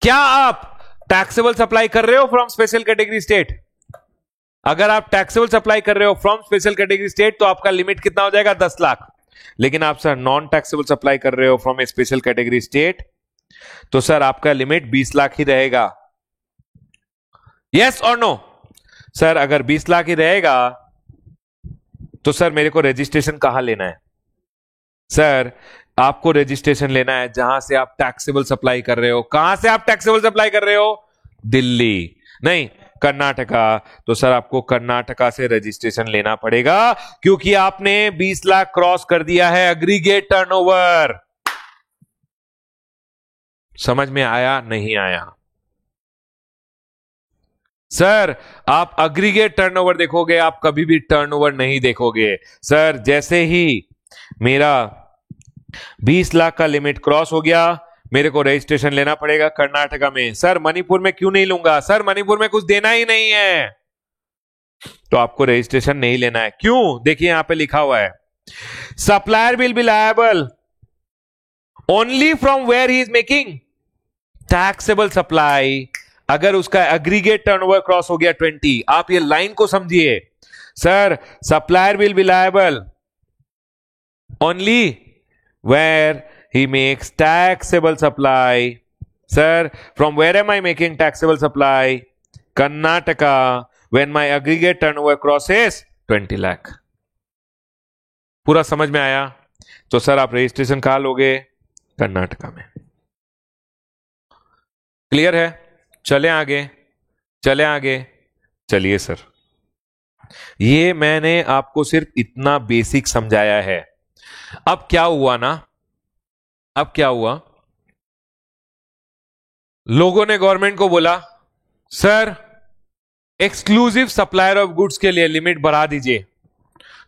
क्या आप टैक्सेबल सप्लाई कर रहे हो फ्रॉम स्पेशल कैटेगरी स्टेट? अगर आप टैक्सेबल सप्लाई कर रहे हो फ्रॉम स्पेशल कैटेगरी स्टेट तो आपका लिमिट कितना हो जाएगा 10 लाख। लेकिन आप सर नॉन टैक्सेबल सप्लाई कर रहे हो from A special category state तो सर आपका लिमिट 20 लाख ही रहेगा। यस और नो? सर अगर 20 लाख ही रहेगा तो सर मेरे को रजिस्ट्रेशन कहां लेना है? सर आपको रजिस्ट्रेशन लेना है जहां से आप टैक्सेबल सप्लाई कर रहे हो। कहां से आप टैक्सेबल सप्लाई कर रहे हो? दिल्ली नहीं, कर्नाटका। तो सर आपको कर्नाटका से रजिस्ट्रेशन लेना पड़ेगा क्योंकि आपने 20 लाख क्रॉस कर दिया है एग्रीगेट टर्नओवर। समझ में आया नहीं आया? सर आप एग्रीगेट टर्नओवर देखोगे, आप कभी भी टर्नओवर नहीं देखोगे। सर जैसे ही मेरा 20 लाख का लिमिट क्रॉस हो गया मेरे को रजिस्ट्रेशन लेना पड़ेगा कर्नाटका में। सर मणिपुर में क्यों नहीं लूंगा? सर मणिपुर में कुछ देना ही नहीं है तो आपको रजिस्ट्रेशन नहीं लेना है। क्यों? देखिए यहां पे लिखा हुआ है supplier will be liable only from where he is making taxable supply. अगर उसका एग्रीगेट टर्नओवर क्रॉस हो गया 20, आप ये लाइन को समझिए। Sir supplier will be liable only where he makes taxable supply. Sir, from where am I making taxable supply? Karnataka, when my aggregate turnover crosses 20 lakh. पूरा समझ में आया? तो सर आप रजिस्ट्रेशन कहां लोगे? कर्नाटका में। क्लियर है? चले आगे, चले आगे। चलिए सर, ये मैंने आपको सिर्फ इतना बेसिक समझाया है। अब क्या हुआ ना, अब क्या हुआ, लोगों ने गवर्नमेंट को बोला sir exclusive supplier of goods के लिए लिमिट बढ़ा दीजिए।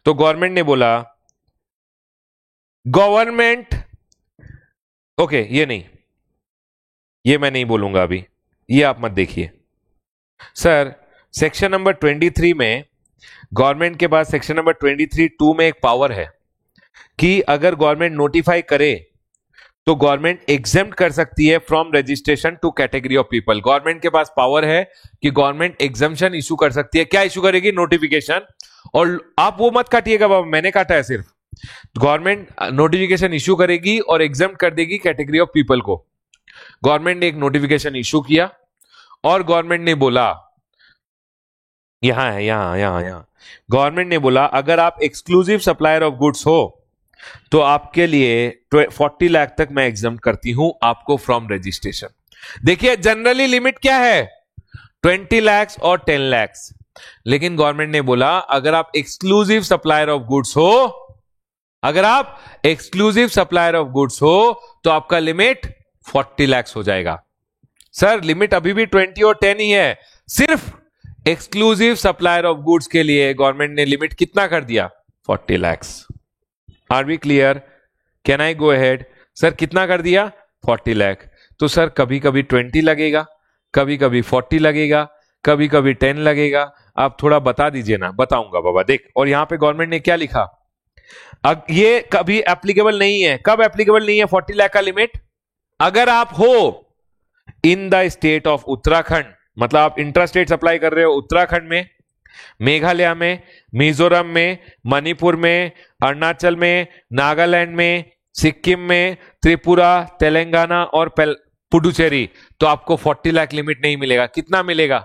तो गवर्नमेंट ने बोला गवर्नमेंट ओके, ये नहीं, ये मैं नहीं बोलूंगा अभी, ये आप मत देखिए। सर सेक्शन नंबर 23 में गवर्नमेंट के पास सेक्शन नंबर 23(2) में एक पावर है कि अगर गवर्नमेंट नोटिफाई करे तो गवर्नमेंट एग्जेम्प्ट कर सकती है from registration to category of people. Government के पास पावर है कि गवर्नमेंट एग्जम्पशन इशू कर सकती है। क्या इशू करेगी? नोटिफिकेशन। और आप वो मत काटिएगा बाबा, मैंने काटा है सिर्फ। गवर्नमेंट नोटिफिकेशन इशू करेगी और एग्जेम्प्ट कर देगी कैटेगरी ऑफ पीपल को। गवर्नमेंट ने एक नोटिफिकेशन इशू किया और गवर्नमेंट ने बोला, यहां है, यहां यहां यहां, गवर्नमेंट ने बोला अगर आप एक्सक्लूसिव सप्लायर ऑफ गुड्स हो तो आपके लिए 40 लाख तक मैं एग्जाम करती हूं आपको फ्रॉम रजिस्ट्रेशन। देखिए जनरली लिमिट क्या है, 20 लाख और 10 लाख, लेकिन गवर्नमेंट ने बोला अगर आप एक्सक्लूसिव सप्लायर ऑफ गुड्स हो, अगर आप एक्सक्लूसिव सप्लायर ऑफ गुड्स हो तो आपका लिमिट 40 लाख हो जाएगा। सर लिमिट अभी भी 20 और 10 ही है, सिर्फ एक्सक्लूसिव सप्लायर ऑफ गुड्स के लिए गवर्नमेंट ने लिमिट कितना कर दिया, 40 lakh. Are we clear? Can I go ahead? Sir कितना कर दिया, 40 लाख। तो सर कभी कभी 20 लगेगा, कभी कभी 40 लगेगा, कभी कभी 10 लगेगा, आप थोड़ा बता दीजिए ना। बताऊंगा बाबा, देख। और यहां पे गवर्नमेंट ने क्या लिखा, अब ये कभी एप्लीकेबल नहीं है। कब एप्लीकेबल नहीं है 40 लाख का लिमिट? अगर आप हो इन द स्टेट ऑफ उत्तराखंड, मतलब आप इंट्रा स्टेट सप्लाई कर रहे हो उत्तराखंड में, मेघालय में, मिजोरम में, मणिपुर में, अरुणाचल में, नागालैंड में, सिक्किम में, त्रिपुरा, तेलंगाना और पुडुचेरी, तो आपको 40 लाख लिमिट नहीं मिलेगा। कितना मिलेगा,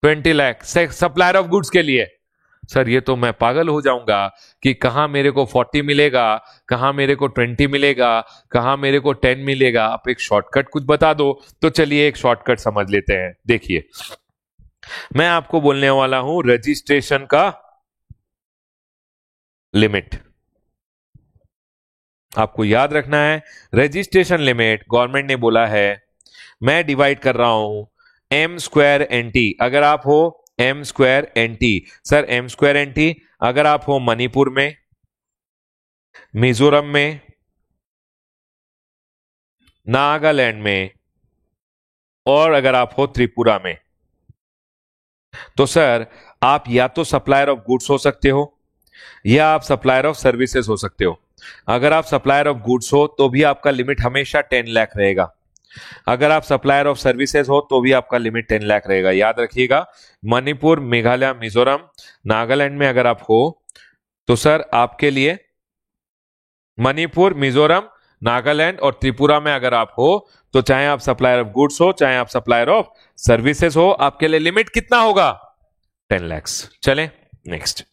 20 लाख सप्लायर ऑफ गुड्स के लिए। सर ये तो मैं पागल हो जाऊंगा कि कहां मेरे को 40 मिलेगा, कहां मेरे को 20 मिलेगा, कहां मेरे को 10 मिलेगा। आप एक शॉर्टकट कुछ बता दो। तो चलिए एक शॉर्टकट समझ लेते हैं। देखिए मैं आपको बोलने वाला हूं रजिस्ट्रेशन का लिमिट। आपको याद रखना है रजिस्ट्रेशन लिमिट गवर्नमेंट ने बोला है, मैं डिवाइड कर रहा हूं m स्क्वायर एन टी। अगर आप हो m square N T, sir m square N T अगर आप हो मणिपुर में, मिजोरम में, नागालैंड में और अगर आप हो त्रिपुरा में, तो सर आप या तो सप्लायर ऑफ गुड्स हो सकते हो या आप सप्लायर ऑफ सर्विसेज हो सकते हो। अगर आप सप्लायर ऑफ गुड्स हो तो भी आपका लिमिट हमेशा 10 लाख रहेगा। अगर आप सप्लायर ऑफ सर्विसेज हो तो भी आपका लिमिट 10 लाख रहेगा। याद रखिएगा, मणिपुर, मेघालय, मिजोरम, नागालैंड में अगर आप हो तो सर आपके लिए मणिपुर, मिजोरम, नागालैंड और त्रिपुरा में अगर आप हो तो चाहे आप सप्लायर ऑफ गुड्स हो चाहे आप सप्लायर ऑफ सर्विसेज हो, आपके लिए लिमिट कितना होगा, 10 लाख। चले नेक्स्ट।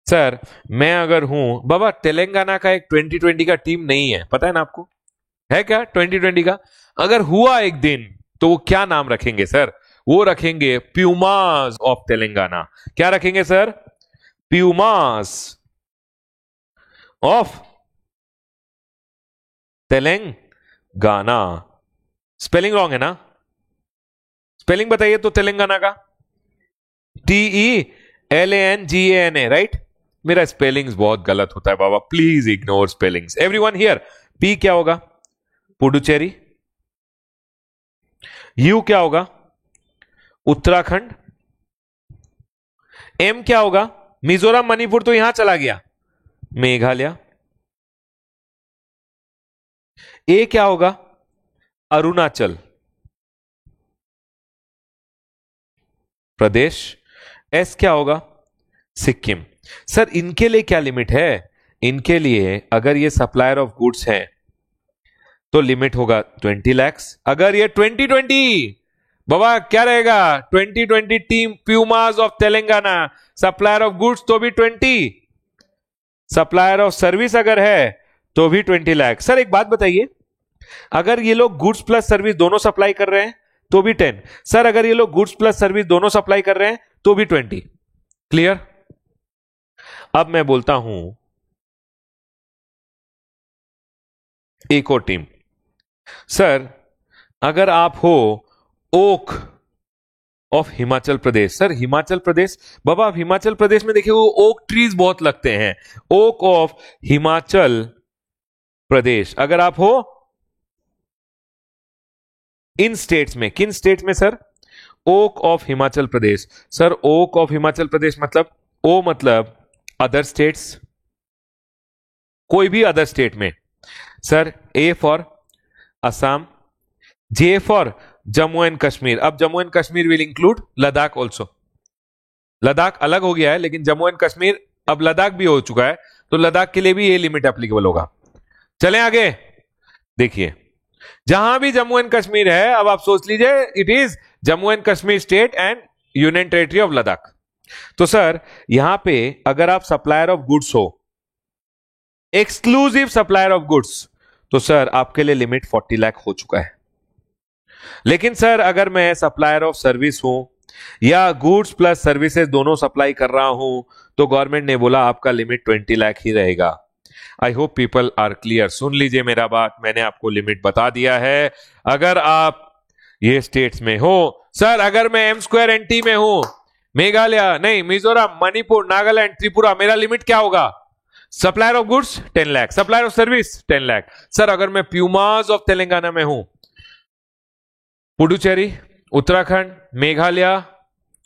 सर मैं अगर हूं बाबा, तेलंगाना का एक 2020 का टीम नहीं है, पता है ना आपको, है क्या 2020 का? अगर हुआ एक दिन तो वो क्या नाम रखेंगे सर? वो रखेंगे प्यूमास ऑफ तेलंगाना। क्या रखेंगे sir? Pumas of Telangana. Spelling wrong है ना? स्पेलिंग बताइए तो तेलंगाना का TELANGANA, राइट? मेरा स्पेलिंग्स बहुत गलत होता है बाबा, please ignore spellings. Everyone here, P क्या होगा, पुडुचेरी। यू क्या होगा, उत्तराखंड। एम क्या होगा, मिजोरम, मणिपुर तो यहां चला गया, मेघालय। ए क्या होगा, अरुणाचल प्रदेश। एस क्या होगा, सिक्किम। सर इनके लिए क्या लिमिट है? इनके लिए अगर ये सप्लायर ऑफ गुड्स हैं तो लिमिट होगा 20 लाख। अगर ये 2020 बाबा क्या रहेगा, 2020 team pumas of Telangana, supplier of goods तो भी 20, सप्लायर ऑफ सर्विस अगर है तो भी 20 लाख। सर एक बात बताइए, अगर ये लोग गुड्स प्लस सर्विस दोनों सप्लाई कर रहे हैं तो भी 10। सर अगर ये लोग गुड्स प्लस सर्विस दोनों सप्लाई कर रहे हैं तो भी 20। क्लियर? अब मैं बोलता हूं एक और टीम। सर अगर आप हो oak of Himachal Pradesh. Sir Himachal Pradesh, बाबा आप हिमाचल प्रदेश में देखिए वो ओक ट्रीज बहुत लगते हैं। ओक ऑफ हिमाचल प्रदेश अगर आप हो इन स्टेट्स में, किन स्टेट्स में sir? Oak of Himachal Pradesh. Sir oak of Himachal Pradesh मतलब, ओ मतलब अदर स्टेट्स, कोई भी अदर स्टेट में। Sir A for Assam, J for Jammu and Kashmir. अब Jammu and Kashmir will include Ladakh also. Ladakh अलग हो गया है लेकिन जम्मू एंड कश्मीर अब लद्दाख भी हो चुका है, तो लद्दाख के लिए भी ये लिमिट एप्लीकेबल होगा। चलें आगे। देखिए जहां भी जम्मू एंड कश्मीर है, अब आप सोच लीजिए it is Jammu and Kashmir state and union territory of Ladakh. तो सर यहां पे अगर आप सप्लायर ऑफ गुड्स हो एक्सक्लूसिव सप्लायर ऑफ गुड्स, तो सर आपके लिए लिमिट 40 लाख हो चुका है। लेकिन सर अगर मैं सप्लायर ऑफ सर्विस हूं या गुड्स प्लस सर्विसेज दोनों सप्लाई कर रहा हूं, तो गवर्नमेंट ने बोला आपका लिमिट 20 लाख ही रहेगा। I hope people are clear. सुन लीजिए मेरा बात, मैंने आपको लिमिट बता दिया है। अगर आप ये स्टेट्स में हो, सर अगर मैं एम स्क्वायर एनटी में हूं, मेघालय नहीं, मिजोरम, मणिपुर, नागालैंड, त्रिपुरा, मेरा लिमिट क्या होगा? Supplier of goods 10 lakh, supplier of service 10 lakh. Sir अगर मैं प्यूमाज ऑफ तेलंगाना में हूं, पुडुचेरी, उत्तराखंड, मेघालय,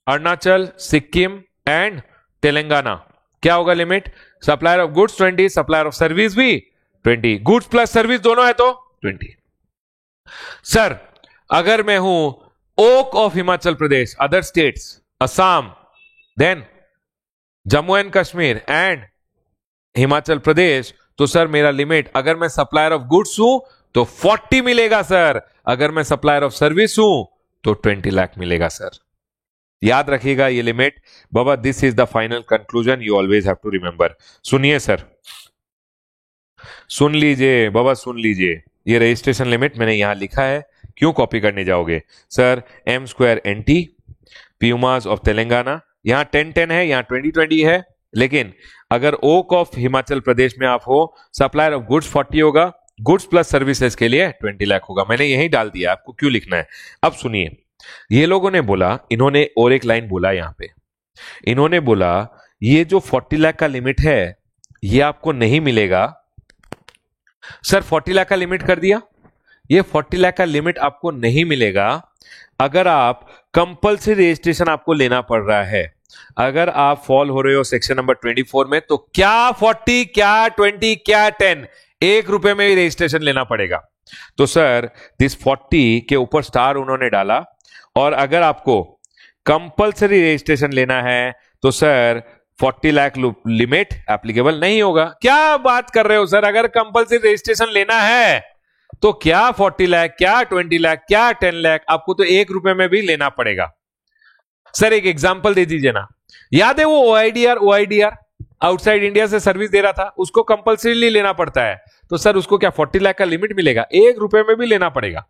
अरुणाचल, सिक्किम एंड तेलंगाना, क्या होगा limit? Supplier of goods 20, supplier of service भी 20, गुड्स प्लस सर्विस दोनों है तो 20। सर अगर मैं हूं oak of Himachal Pradesh, other states, Assam, then Jammu and Kashmir and Himachal Pradesh, तो सर मेरा लिमिट, अगर मैं सप्लायर ऑफ गुड्स हूं तो 40 मिलेगा सर, अगर मैं सप्लायर ऑफ सर्विस हूं तो 20 लाख मिलेगा सर। याद रखिएगा ये लिमिट बाबा। This is the final conclusion, you always have to remember. सुनिए सर, सुन लीजिए बाबा, सुन लीजिए। ये रजिस्ट्रेशन लिमिट मैंने यहां लिखा है, क्यों कॉपी करने जाओगे sir? M square NT, pumas of Telangana, यहां 10-10 है, यहां 20-20 है। लेकिन अगर ओक ऑफ हिमाचल प्रदेश में आप हो, सप्लायर ऑफ गुड्स 40 होगा, गुड्स प्लस सर्विसेज के लिए 20 लाख होगा। मैंने यही डाल दिया, आपको क्यों लिखना है। अब सुनिए, ये लोगों ने बोला, इन्होंने और एक लाइन बोला यहां पे, इन्होंने बोला ये जो 40 लाख का लिमिट है ये आपको नहीं मिलेगा। सर 40 लाख का लिमिट कर दिया, ये 40 लाख का लिमिट आपको नहीं मिलेगा अगर आप कंपल्सरी रजिस्ट्रेशन आपको लेना पड़ रहा है। अगर आप फॉल हो रहे हो सेक्शन नंबर 24 में, तो क्या 40, क्या 20, क्या 10, 1 रुपए में ही रजिस्ट्रेशन लेना पड़ेगा। तो सर दिस 40 के ऊपर स्टार उन्होंने डाला, और अगर आपको कंपल्सरी रजिस्ट्रेशन लेना है तो सर 40 लाख लिमिट एप्लीकेबल नहीं होगा। क्या बात कर रहे हो सर? अगर कंपल्सरी रजिस्ट्रेशन लेना है तो क्या 40 लाख, क्या 20 लाख, क्या 10 लाख, आपको तो 1 रुपए में भी लेना पड़ेगा। सर एक एग्जांपल दे दीजिए ना। याद है वो ओआईडीआर आउटसाइड इंडिया से सर्विस दे रहा था, उसको कंपल्सरीली लेना पड़ता है, तो सर उसको क्या 40 लाख का लिमिट मिलेगा? 1 रुपए में भी लेना पड़ेगा।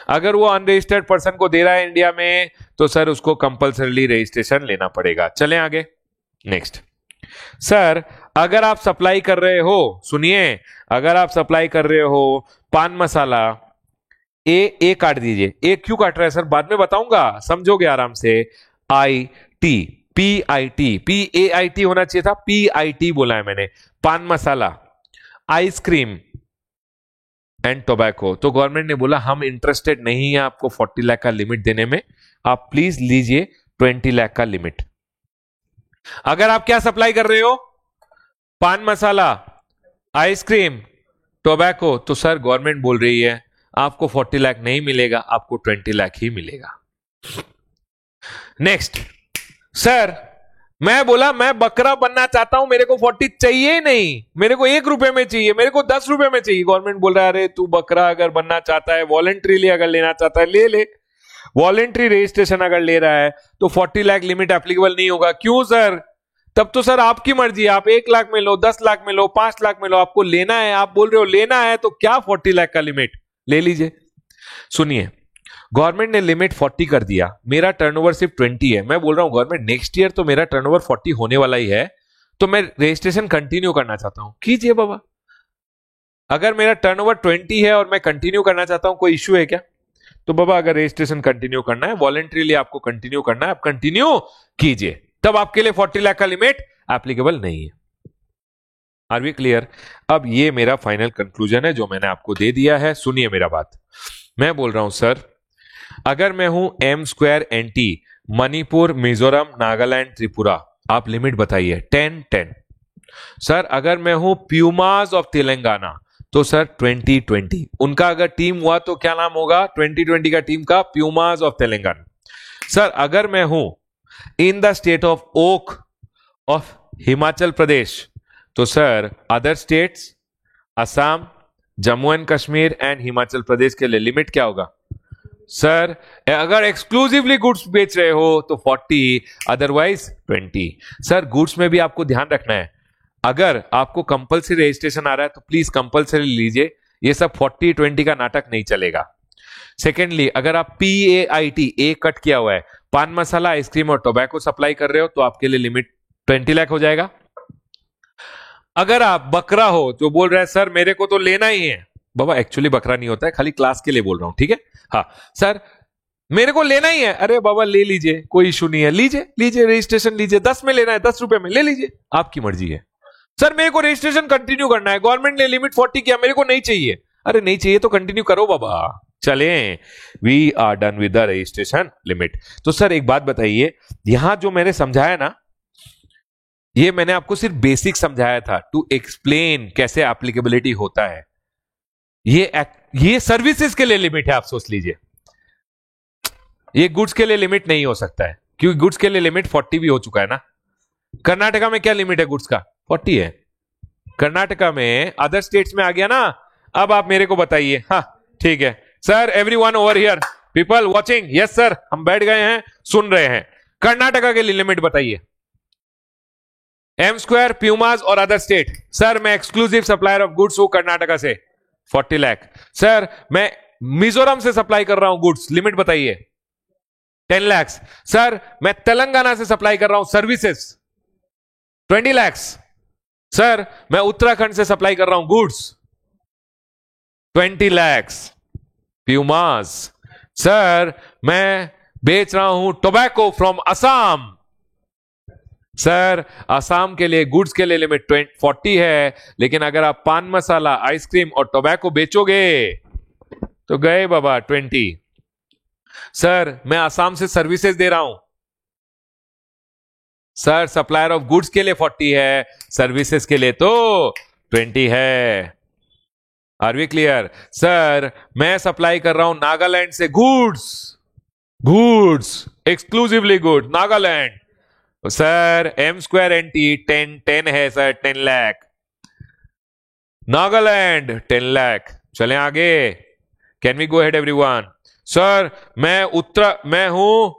अगर वो अनरजिस्टर्ड पर्सन को दे रहा है इंडिया में, तो सर उसको कंपल्सरीली रजिस्ट्रेशन लेना पड़ेगा। चलें आगे, नेक्स्ट। सर अगर आप सप्लाई कर रहे हो, सुनिए, अगर आप सप्लाई कर रहे हो पान मसाला, ए काट दीजिए। ए क्यों काट रहा है सर? बाद में बताऊंगा, समझोगे आराम से। आई टी, PIT, PAIT होना चाहिए था, PIT बोला है मैंने। पान मसाला, आइसक्रीम एंड टोबैको, तो गवर्नमेंट ने बोला हम इंटरेस्टेड नहीं है आपको 40 लाख का लिमिट देने में, आप प्लीज लीजिए 20 लाख का लिमिट। अगर आप क्या सप्लाई कर रहे हो? पान मसाला, आइसक्रीम, टोबैको, तो सर गवर्नमेंट बोल रही है आपको 40 लाख नहीं मिलेगा, आपको 20 लाख ही मिलेगा। नेक्स्ट, सर मैं बोला मैं बकरा बनना चाहता हूं, मेरे को 40 चाहिए ही नहीं, मेरे को 1 रुपए में चाहिए, मेरे को 10 रुपए में चाहिए। गवर्नमेंट बोल रहा है अरे तू बकरा अगर बनना चाहता है, वॉलंटरीली अगर लेना चाहता है ले ले, वॉलंटरी रजिस्ट्रेशन अगर ले रहा है तो 40 लाख लिमिट एप्लीकेबल नहीं होगा। क्यों सर? तब तो सर आपकी मर्जी, आप 1 लाख में लो, 10 लाख में लो, 5 लाख में लो, आपको लेना है, आप बोल रहे हो लेना है, तो क्या 40 लाख का लिमिट ले लीजिए। सुनिए, गवर्नमेंट ने लिमिट 40 कर दिया, मेरा टर्नओवर सिर्फ 20 है। मैं बोल रहा हूं गवर्नमेंट नेक्स्ट ईयर तो मेरा टर्नओवर 40 होने वाला ही है, तो मैं रजिस्ट्रेशन कंटिन्यू करना चाहता हूं। कीजिए बाबा, अगर मेरा टर्नओवर 20 है और मैं कंटिन्यू करना चाहता हूं, कोई इश्यू है क्या? तो बाबा अगर रजिस्ट्रेशन कंटिन्यू करना है, वॉलंटरीली आपको कंटिन्यू करना है, आप कंटिन्यू कीजिए, तब आपके लिए 40 लाख का लिमिट एप्लीकेबल नहीं है। Are we clear? अब ये मेरा फाइनल कंक्लूजन है जो मैंने आपको दे दिया है। सुनिए मेरा बात, मैं बोल रहा हूं सर अगर मैं हूं M square NT, Manipur, Mizoram, Nagaland, Tripura, आप लिमिट बताइए 10-10। सर अगर मैं हूं प्यूमास ऑफ तेलंगाना, तो सर 20-20, उनका अगर टीम हुआ तो क्या नाम होगा? 2020 का टीम का प्यूमास ऑफ तेलंगाना। सर अगर मैं हूं in the state of oak of Himachal Pradesh, तो sir other states, Assam, Jammu and Kashmir and Himachal Pradesh के लिए लिमिट क्या होगा? सर अगर एक्सक्लूसिवली गुड्स बेच रहे हो तो 40, अदरवाइज 20। सर गुड्स में भी आपको ध्यान रखना है, अगर आपको कंपलसरी रजिस्ट्रेशन आ रहा है तो प्लीज कंपलसरी लीजिए, ये सब 40-20 का नाटक नहीं चलेगा। सेकेंडली, अगर आप PAIT ए कट किया हुआ है, पान मसाला, आइसक्रीम और टोबैको सप्लाई कर रहे हो तो आपके लिए लिमिट 20 लाख हो जाएगा। अगर आप बकरा हो जो बोल रहा है सर मेरे को तो लेना ही है, बाबा एक्चुअली बकरा नहीं होता है, खाली क्लास के लिए बोल रहा हूं, ठीक है। हाँ सर मेरे को लेना ही है, अरे बाबा ले लीजिए, कोई इशू नहीं है, लीजिए लीजिए रजिस्ट्रेशन लीजिए, 10 में लेना है 10 रुपए में ले लीजिए, आपकी मर्जी है। सर मेरे को रजिस्ट्रेशन कंटिन्यू करना है, गवर्नमेंट ने लिमिट 40 किया, मेरे को नहीं चाहिए, अरे नहीं चाहिए तो कंटिन्यू करो बाबा, चले, we are done with the registration limit. तो सर एक बात बताइए, यहां जो मैंने समझाया ना, ये मैंने आपको सिर्फ बेसिक समझाया था टू एक्सप्लेन कैसे एप्लीकेबिलिटी होता है। ये सर्विसेज के लिए लिमिट है, आप सोच लीजिए, ये गुड्स के लिए लिमिट नहीं हो सकता है, क्योंकि गुड्स के लिए लिमिट 40 भी हो चुका है ना। कर्नाटका में क्या लिमिट है गुड्स का? 40 है। कर्नाटका में अदर स्टेट्स में आ गया ना। अब आप मेरे को बताइए, हाँ ठीक है sir, everyone over here, people watching, yes sir, हम बैठ गए हैं, सुन रहे हैं, कर्नाटका के लिए लिमिट बताइए। एम स्क्वायर, प्यूमाज और अदर स्टेट, सर मैं एक्सक्लूसिव सप्लायर ऑफ गुड्स हूं कर्नाटका से, 40 लाख। सर मैं मिजोरम से सप्लाई कर रहा हूं गुड्स, लिमिट बताइए, 10 लाख। सर मैं तेलंगाना से सप्लाई कर रहा हूं सर्विसेज, 20 लाख। सर मैं उत्तराखंड से सप्लाई कर रहा हूं गुड्स, 20 लाख। प्यूमाज, सर मैं बेच रहा हूं tobacco from Assam, sir Assam के लिए गुड्स के लिए लिमिट 40 है, लेकिन अगर आप पान मसाला, आइसक्रीम और टोबैको बेचोगे तो गए बाबा 20। सर मैं असम से सर्विसेज दे रहा हूं, सर सप्लायर ऑफ गुड्स के लिए 40 है, सर्विसेज के लिए तो 20 है। Are we clear? सर मैं सप्लाई कर रहा हूं नागालैंड से goods, goods exclusively good Nagaland, sir M square NT 10 है सर, 10 लाख। नागालैंड 10 लाख। चलें आगे, can we go head everyone? Sir मैं हूं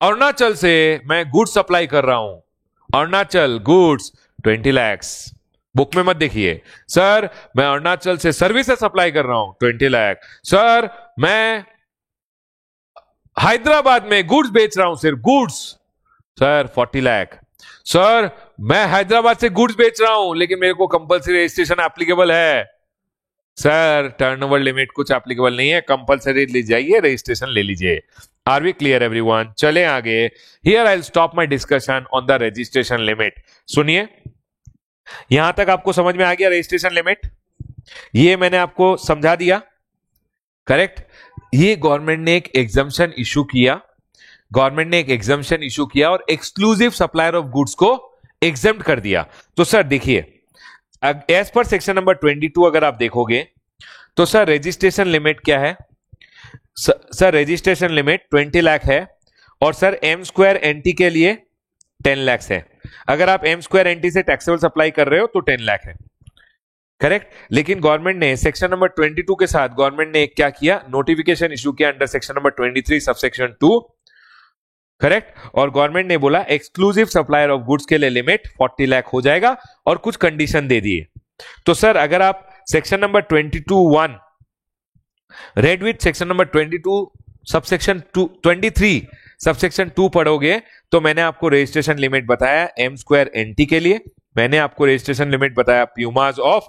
अरुणाचल से, मैं गुड्स सप्लाई कर रहा हूं, अरुणाचल गुड्स 20 लाख। बुक में मत देखिए। सर मैं अरुणाचल से सर्विसेज सप्लाई कर रहा हूं, 20 लाख। सर मैं हैदराबाद में गुड्स बेच रहा हूं, सिर्फ गुड्स, सर 40 लाख। सर मैं हैदराबाद से गुड्स बेच रहा हूं लेकिन मेरे को कंपलसरी रजिस्ट्रेशन एप्लीकेबल है, सर टर्नओवर लिमिट कुछ एप्लीकेबल नहीं है, कंपलसरी ले जाइए रजिस्ट्रेशन ले लीजिए। Are we clear everyone? चले आगे। Here I will stop my discussion on the registration limit. सुनिए, यहां तक आपको समझ में आ गया रजिस्ट्रेशन लिमिट, ये मैंने आपको समझा दिया, करेक्ट। ये गवर्नमेंट ने एक एग्जम्पशन इशू किया, गवर्नमेंट ने एक एग्जम्पशन इशू किया और एक्सक्लूसिव सप्लायर ऑफ गुड्स को एग्जम्प्ट कर दिया। तो सर देखिए, एज पर सेक्शन नंबर 22 अगर आप देखोगे तो सर रजिस्ट्रेशन लिमिट क्या है? सर रजिस्ट्रेशन लिमिट 20 लाख है और सर एम स्क्वायर NT के लिए 10 लाख है। अगर आप एम स्क्वायर NT से टैक्सेबल सप्लाई कर रहे हो तो 10 लाख है, करेक्ट। लेकिन गवर्नमेंट ने सेक्शन नंबर 22 के साथ गवर्नमेंट ने क्या किया, नोटिफिकेशन इशू किया under section number 23 subsection 2, correct. और गवर्नमेंट ने बोला एक्सक्लूसिव सप्लायर ऑफ गुड्स के लिए लिमिट 40 लाख हो जाएगा और कुछ कंडीशन दे दिए। तो सर अगर आप section number 22(1) red with section number 22 subsection 23 subsection 2 पढ़ोगे तो मैंने आपको रजिस्ट्रेशन लिमिट बताया एम स्क्वायर NT के लिए, मैंने आपको रजिस्ट्रेशन लिमिट बताया प्यूमाज ऑफ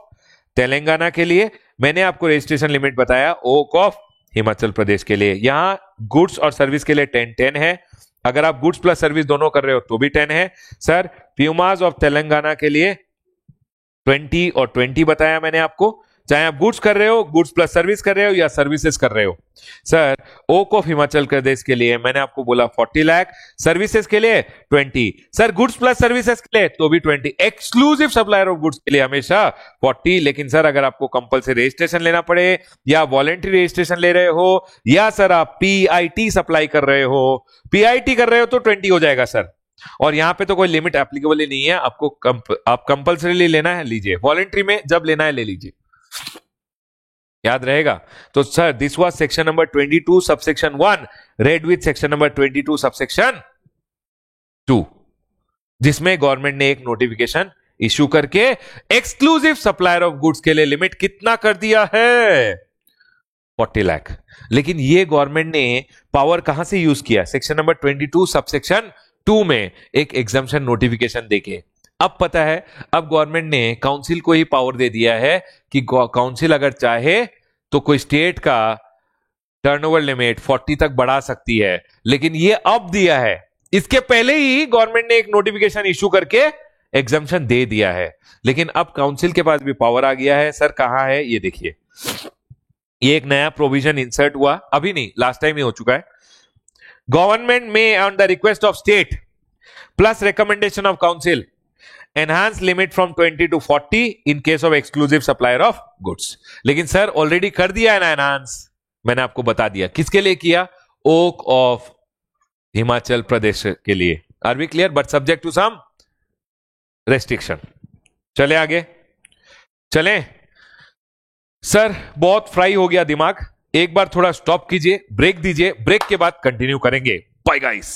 तेलंगाना के लिए, मैंने आपको रजिस्ट्रेशन लिमिट बताया ओक ऑफ हिमाचल प्रदेश के लिए। यहां गुड्स और सर्विस के लिए 10 है, अगर आप गुड्स प्लस सर्विस दोनों कर रहे हो तो भी 10 है। सर प्यूमाज ऑफ तेलंगाना के लिए 20 और 20 बताया मैंने आपको, चाहे आप गुड्स कर रहे हो, गुड्स प्लस सर्विस कर रहे हो या सर्विसेज कर रहे हो। Sir oak of Himachal Pradesh के लिए मैंने आपको बोला 40 लाख, सर्विसेज के लिए 20, सर गुड्स प्लस सर्विसेज के लिए तो भी 20, एक्सक्लूसिव सप्लायर ऑफ गुड्स के लिए हमेशा 40। लेकिन सर अगर आपको कंपलसरी रजिस्ट्रेशन लेना पड़े या वॉलेंटरी रजिस्ट्रेशन ले रहे हो या सर आप PIT सप्लाई कर रहे हो, PIT कर रहे हो तो 20 हो जाएगा सर। और यहां पे तो कोई लिमिट एप्लीकेबल ही नहीं है, आपको आप कंपलसरी लेना है लीजिए, वॉलेंट्री में जब लेना है ले लीजिए, याद रहेगा। तो sir this was section number 22 subsection 1 red with section number 22 subsection 2। जिसमें गवर्नमेंट ने एक नोटिफिकेशन इशू करके एक्सक्लूसिव सप्लायर ऑफ गुड्स के लिए लिमिट कितना कर दिया है? 40 लाख। लेकिन ये गवर्नमेंट ने पावर कहां से यूज किया? सेक्शन नंबर 22 सबसेक्शन 2 में एक एग्जम्पशन नोटिफिकेशन देके। अब पता है, अब गवर्नमेंट ने काउंसिल को ही पावर दे दिया है कि काउंसिल अगर चाहे तो कोई स्टेट का टर्नओवर लिमिट 40 तक बढ़ा सकती है। लेकिन ये अब दिया है, इसके पहले ही गवर्नमेंट ने एक नोटिफिकेशन इशू करके एग्जम्पशन दे दिया है। लेकिन अब काउंसिल के पास भी पावर आ गया है। सर कहां है ये देखिए, ये एक नया प्रोविजन इंसर्ट हुआ, अभी नहीं, लास्ट टाइम ही हो चुका है। गवर्नमेंट में on the request of state plus recommendation of council enhance limit from 20 to 40 in case of exclusive supplier of goods. लेकिन सर ऑलरेडी कर दिया है ना एनहांस, मैंने आपको बता दिया किसके लिए किया, ओक ऑफ हिमाचल प्रदेश के लिए। Are we clear? But subject to some restriction. चले आगे, चलें। सर बहुत फ्राई हो गया दिमाग, एक बार थोड़ा स्टॉप कीजिए, ब्रेक दीजिए, ब्रेक के बाद कंटिन्यू करेंगे। Bye guys.